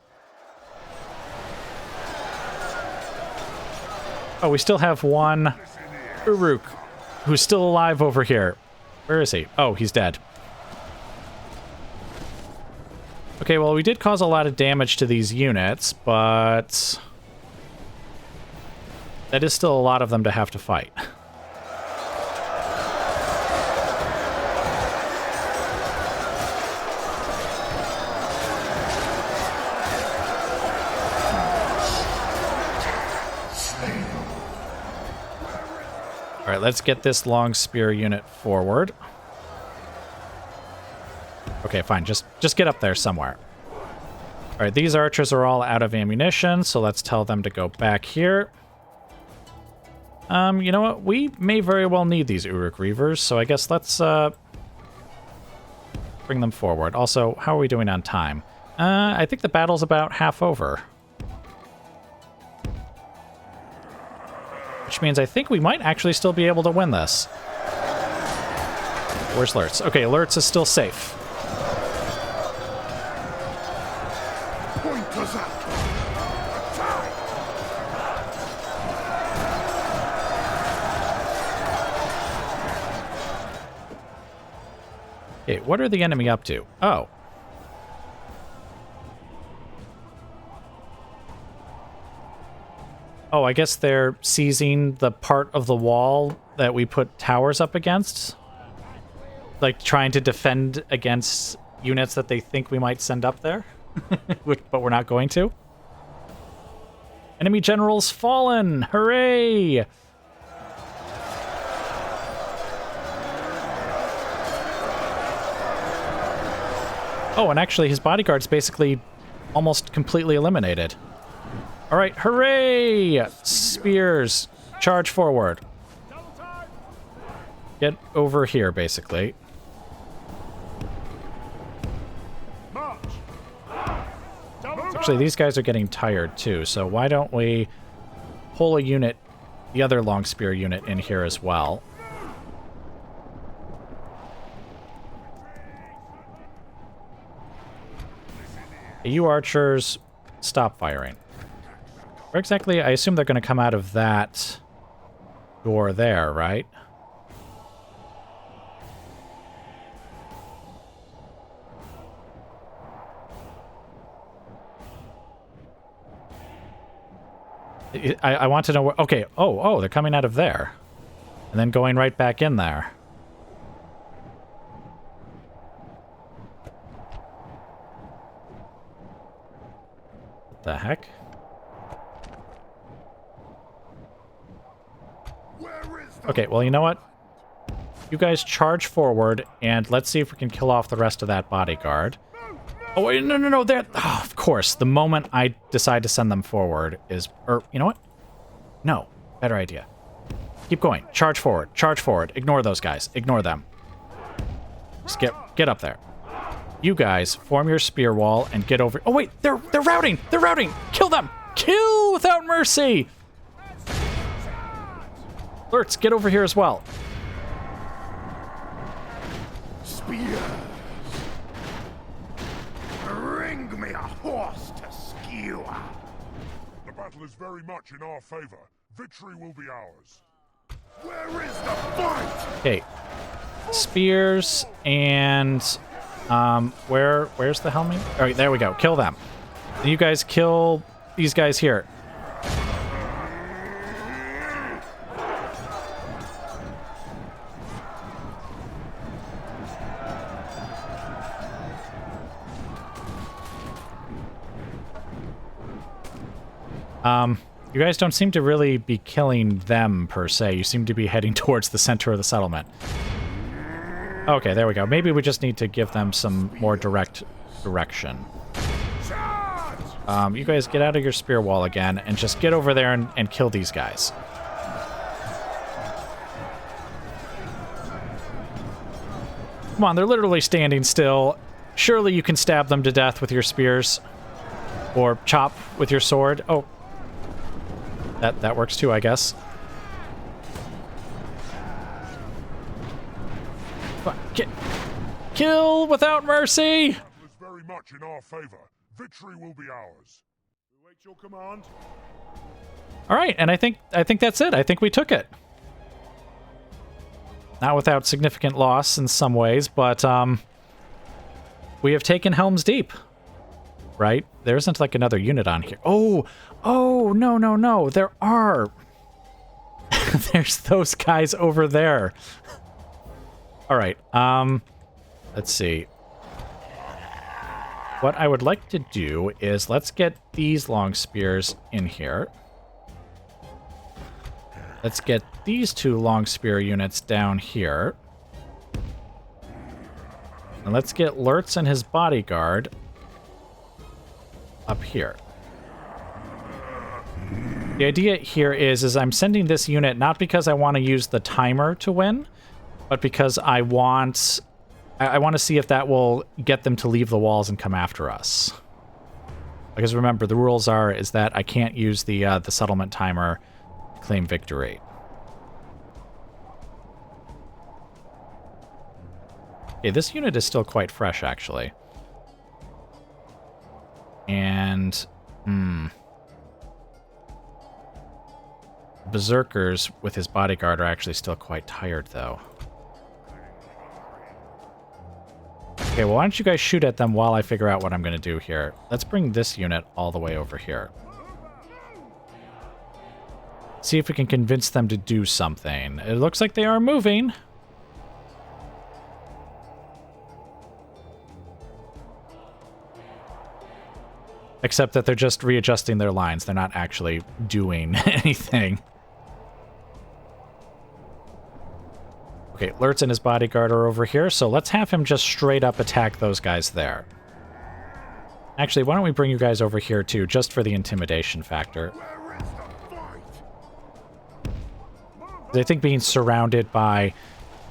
Oh, we still have one Uruk who's still alive over here. Where is he? Oh, he's dead. Okay, well, we did cause a lot of damage to these units, but... that is still a lot of them to have to fight. All right, let's get this long spear unit forward. Okay, fine. Just get up there somewhere. All right, these archers are all out of ammunition, so let's tell them to go back here. You know what? We may very well need these Uruk Reavers, so I guess let's bring them forward. Also, how are we doing on time? I think the battle's about half over. Which means I think we might actually still be able to win this. Where's Lurtz? Okay, Lurtz is still safe. Okay, what are the enemy up to? Oh. Oh, I guess they're seizing the part of the wall that we put towers up against. Like, trying to defend against units that they think we might send up there. But we're not going to. Enemy generals fallen! Hooray! Oh, and actually his bodyguard's basically almost completely eliminated. All right, hooray! Spears, charge forward. Get over here, basically. Actually, these guys are getting tired too, so why don't we pull a unit, the other long spear unit, in here as well. You archers, stop firing. Where exactly? I assume they're going to come out of that door there, right? I want to know where... Okay, oh, they're coming out of there. And then going right back in there. What the heck? Okay, well, you know what? You guys charge forward, and let's see if we can kill off the rest of that bodyguard. Oh, wait, no, they're... Oh, of course, the moment I decide to send them forward is... Or, you know what? No, better idea. Keep going. Charge forward. Ignore those guys. Ignore them. Just get up there. You guys, form your spear wall and get over... Oh, wait, they're routing! They're routing! Kill them! Kill without mercy! Lurtz, get over here as well. Spears! Bring me a horse to skewer! The battle is very much in our favor. Victory will be ours. Where is the fight? Okay. Spears and... where's the Helming? All right, there we go. Kill them. You guys kill these guys here. You guys don't seem to really be killing them, per se. You seem to be heading towards the center of the settlement. Okay, there we go. Maybe we just need to give them some more direct direction. You guys get out of your spear wall again, and just get over there and kill these guys. Come on, they're literally standing still. Surely you can stab them to death with your spears. Or chop with your sword. Oh. That works too, I guess. Kill without mercy! The battle is very much in our favor. Victory will be ours. We wait your command. All right, and I think that's it. I think we took it. Not without significant loss in some ways, but we have taken Helm's Deep. Right? There isn't like another unit on here. Oh, no. There are. There's those guys over there. All right. Let's see. What I would like to do is let's get these long spears in here. Let's get these two long spear units down here. And let's get Lurtz and his bodyguard up here. The idea here is I'm sending this unit not because I want to use the timer to win, but because I want to see if that will get them to leave the walls and come after us. Because remember, the rules is that I can't use the settlement timer to claim victory. Okay, this unit is still quite fresh, actually. And, Berserkers with his bodyguard are actually still quite tired, though. Okay, well, why don't you guys shoot at them while I figure out what I'm going to do here. Let's bring this unit all the way over here. See if we can convince them to do something. It looks like they are moving. Except that they're just readjusting their lines. They're not actually doing anything. Okay, Lurtz and his bodyguard are over here, so let's have him just straight up attack those guys there. Actually, why don't we bring you guys over here too, just for the intimidation factor. I think being surrounded by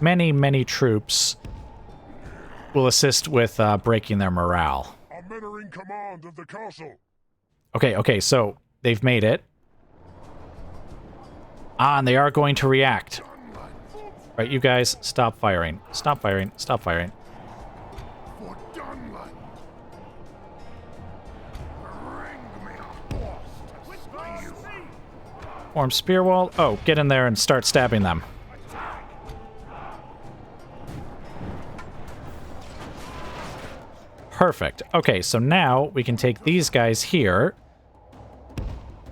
many, many troops will assist with breaking their morale. Our men are in command of the castle. Okay, so they've made it. And they are going to react. Right, you guys, stop firing. Stop firing. Stop firing. Form spear wall. Oh, get in there and start stabbing them. Perfect. Okay, so now we can take these guys here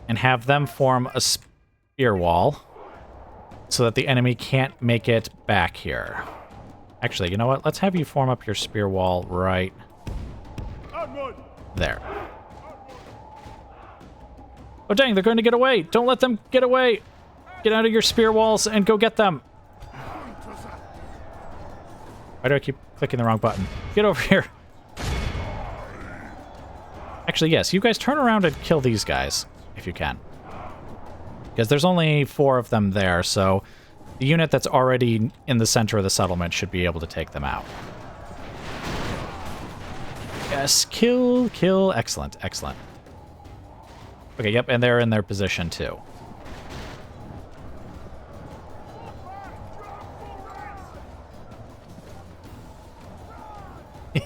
and have them form a spear wall so that the enemy can't make it back here. Actually, you know what? Let's have you form up your spear wall right there. Oh, dang, they're going to get away. Don't let them get away. Get out of your spear walls and go get them. Why do I keep clicking the wrong button? Get over here. Actually, yes, you guys turn around and kill these guys, if you can. Because there's only 4 of them there, so the unit that's already in the center of the settlement should be able to take them out. Yes, kill, kill. Excellent, excellent. Okay, yep, and they're in their position, too.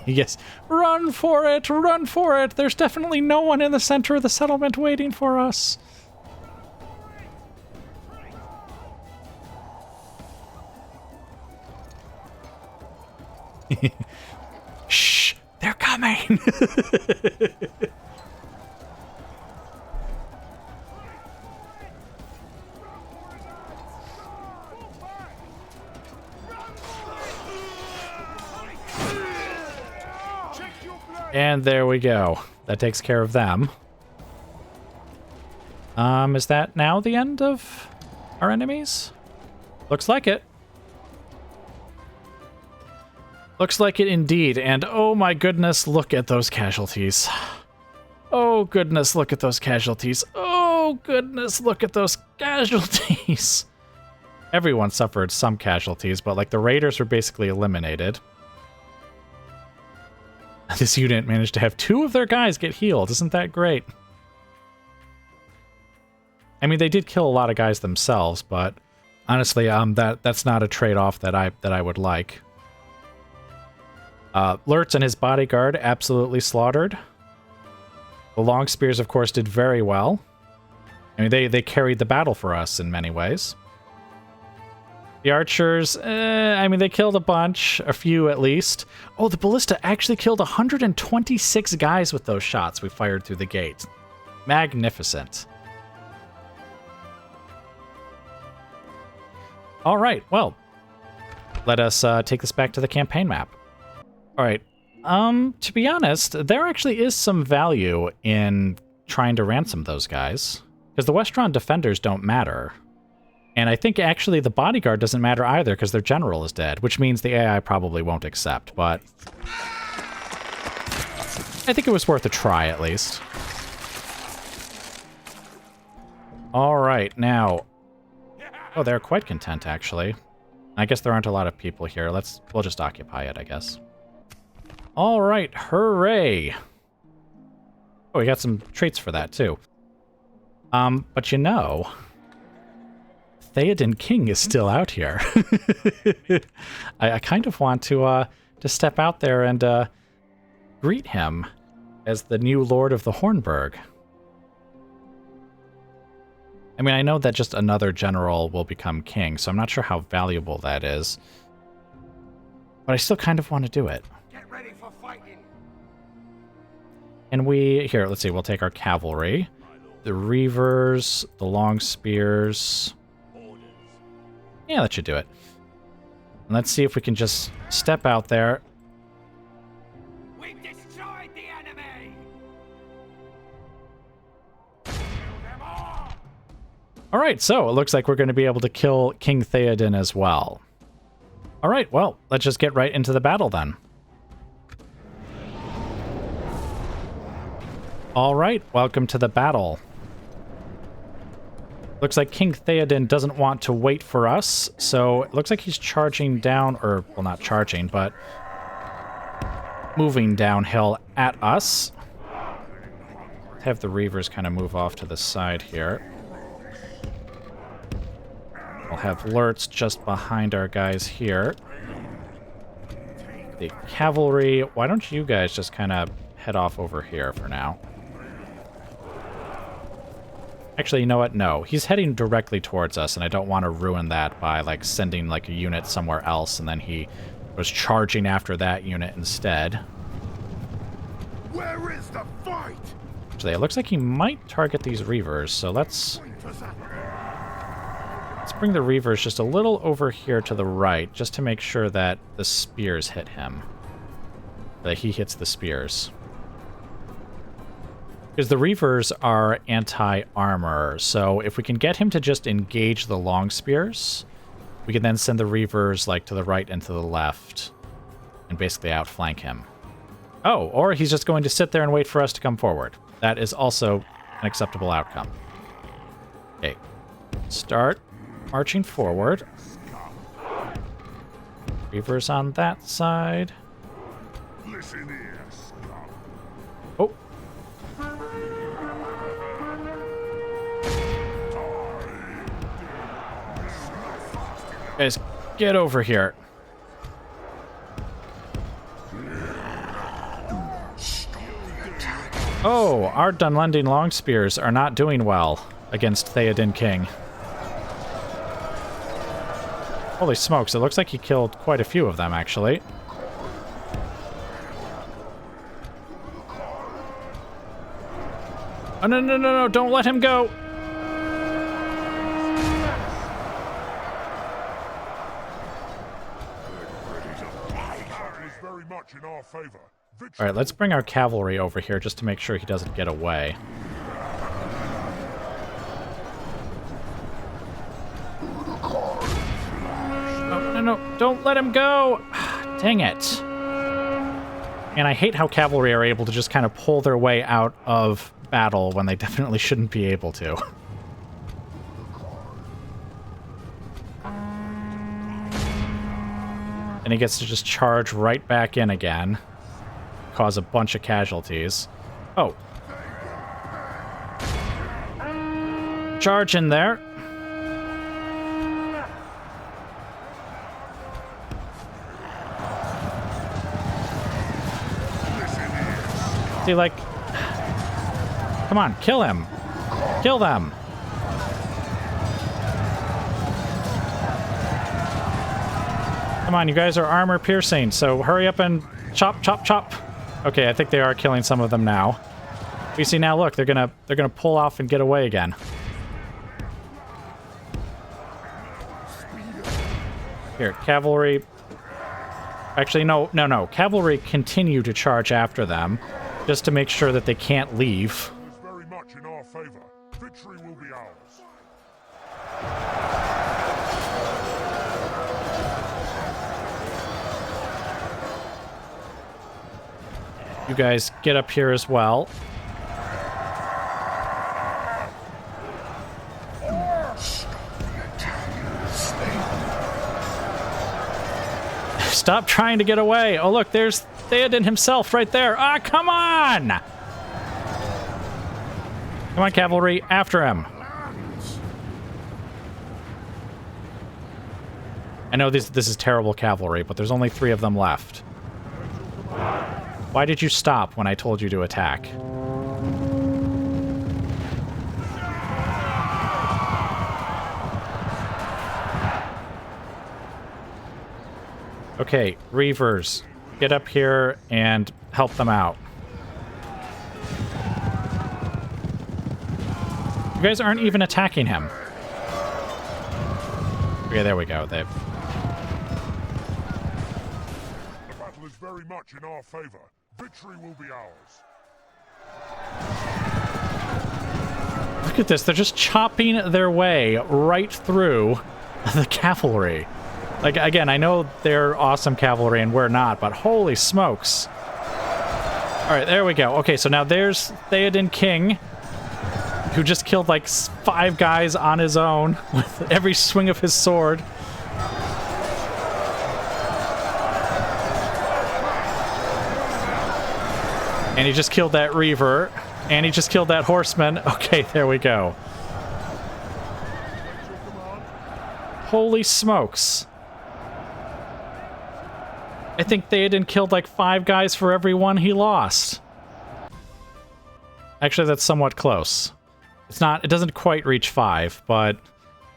Yes, run for it, run for it! There's definitely no one in the center of the settlement waiting for us. Shh, they're coming! And there we go. That takes care of them. Is that now the end of our enemies? Looks like it. Looks like it indeed. And oh my goodness, look at those casualties. Oh goodness, look at those casualties. Oh goodness, look at those casualties. Everyone suffered some casualties, but like the raiders were basically eliminated. This unit managed to have 2 of their guys get healed. Isn't that great? I mean, they did kill a lot of guys themselves, but honestly, that's not a trade-off that I would like. Lurtz and his bodyguard absolutely slaughtered. The long spears, of course, did very well. I mean, they carried the battle for us in many ways. The archers, I mean, they killed a bunch, a few at least. Oh, the ballista actually killed 126 guys with those shots we fired through the gate. Magnificent. All right, well, let us take this back to the campaign map. All right, to be honest, there actually is some value in trying to ransom those guys, because the Westron defenders don't matter. And I think actually the bodyguard doesn't matter either because their general is dead, which means the AI probably won't accept, but I think it was worth a try at least. All right, now, oh, they're quite content actually. I guess there aren't a lot of people here. We'll just occupy it, I guess. All right, hooray. Oh, we got some traits for that too. But you know, Theoden King is still out here. I kind of want to step out there and greet him as the new Lord of the Hornburg. I mean, I know that just another general will become king, so I'm not sure how valuable that is. But I still kind of want to do it. Get ready fighting. And here, let's see, we'll take our cavalry. The reavers, the long spears. Yeah, that should do it. And let's see if we can just step out there. We've destroyed the enemy. All right, so it looks like we're going to be able to kill King Theoden as well. All right, well, let's just get right into the battle then. All right, welcome to the battle. Looks like King Theoden doesn't want to wait for us, so it looks like he's charging down, or, well, not charging, but moving downhill at us. Have the reavers kind of move off to the side here. We'll have Lurtz just behind our guys here. The cavalry, why don't you guys just kind of head off over here for now? Actually, you know what? No, he's heading directly towards us, and I don't want to ruin that by, like, sending, like, a unit somewhere else, and then he was charging after that unit instead. Where is the fight? Actually, it looks like he might target these reavers, so let's bring the reavers just a little over here to the right, just to make sure that the spears hit him. That he hits the spears. Because the reavers are anti-armor, so if we can get him to just engage the long spears, we can then send the reavers, like, to the right and to the left, and basically outflank him. Oh, or he's just going to sit there and wait for us to come forward. That is also an acceptable outcome. Okay, start marching forward. Reavers on that side. Listen here, scum. Oh. Guys, get over here. Oh, our Dunlending long spears are not doing well against Theoden King. Holy smokes, it looks like he killed quite a few of them, actually. Oh, no, no, no, no, don't let him go! In our favor. All right, let's bring our cavalry over here just to make sure he doesn't get away. Oh, no, no, don't let him go! Dang it. And I hate how cavalry are able to just kind of pull their way out of battle when they definitely shouldn't be able to. And he gets to just charge right back in again. Cause a bunch of casualties. Oh. Charge in there. See, like... Come on, kill him. Kill them. Come on, you guys are armor piercing, so hurry up and chop, chop, chop. Okay, I think they are killing some of them now. You see now, look, they're gonna pull off and get away again. Here, cavalry. Actually, no. Cavalry continue to charge after them, just to make sure that they can't leave. Is very much in our favor. Victory will be ours. You guys get up here as well. Stop trying to get away. Oh, look, there's Theoden himself right there. Ah, come on! Come on, cavalry, after him. I know this is terrible cavalry, but there's only 3 of them left. Why did you stop when I told you to attack? Okay, Reavers. get up here and help them out. You guys aren't even attacking him. Okay, there we go. The battle is very much in our favor. Victory will be ours. Look at this. They're just chopping their way right through the cavalry. Like, again, I know they're awesome cavalry and we're not, but holy smokes. All right, there we go. Okay, so now there's Theoden King, who just killed like 5 guys on his own with every swing of his sword. And he just killed that Reaver. And he just killed that horseman. Okay, there we go. Holy smokes. I think Theoden killed like 5 guys for every one he lost. Actually, that's somewhat close. It's not, it doesn't quite reach 5, but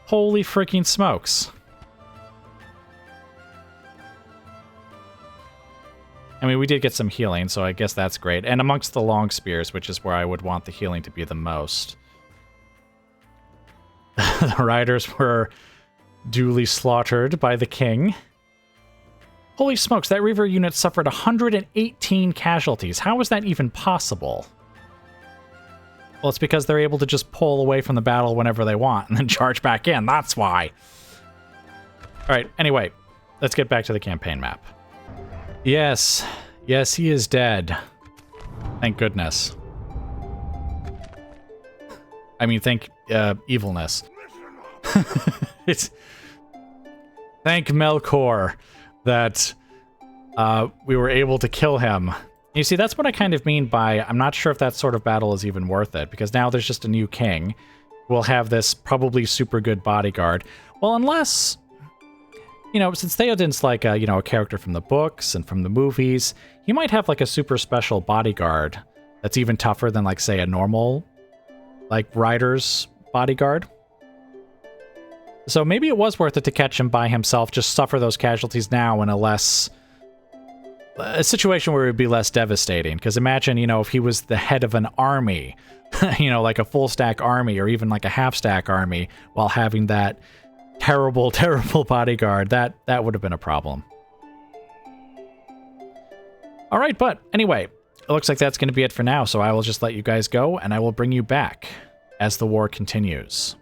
holy freaking smokes. I mean, we did get some healing, so I guess that's great. And amongst the long spears, which is where I would want the healing to be the most. The riders were duly slaughtered by the king. Holy smokes, that Reaver unit suffered 118 casualties. How is that even possible? Well, it's because they're able to just pull away from the battle whenever they want and then charge back in. That's why. All right, anyway, let's get back to the campaign map. Yes. Yes, he is dead. Thank goodness. I mean, thank evilness. It's thank Melkor that we were able to kill him. You see, that's what I kind of mean by I'm not sure if that sort of battle is even worth it, because now there's just a new king. We'll have this probably super good bodyguard. Well, unless, you know, since Theoden's like a, you know, a character from the books and from the movies, he might have like a super special bodyguard that's even tougher than, like, say, a normal, like, rider's bodyguard. So maybe it was worth it to catch him by himself, just suffer those casualties now in a situation where it would be less devastating. Because imagine, you know, if he was the head of an army, you know, like a full stack army or even like a half stack army, while having that terrible, terrible bodyguard, that would have been a problem. All right, but anyway, it looks like that's going to be it for now. So I will just let you guys go and I will bring you back as the war continues.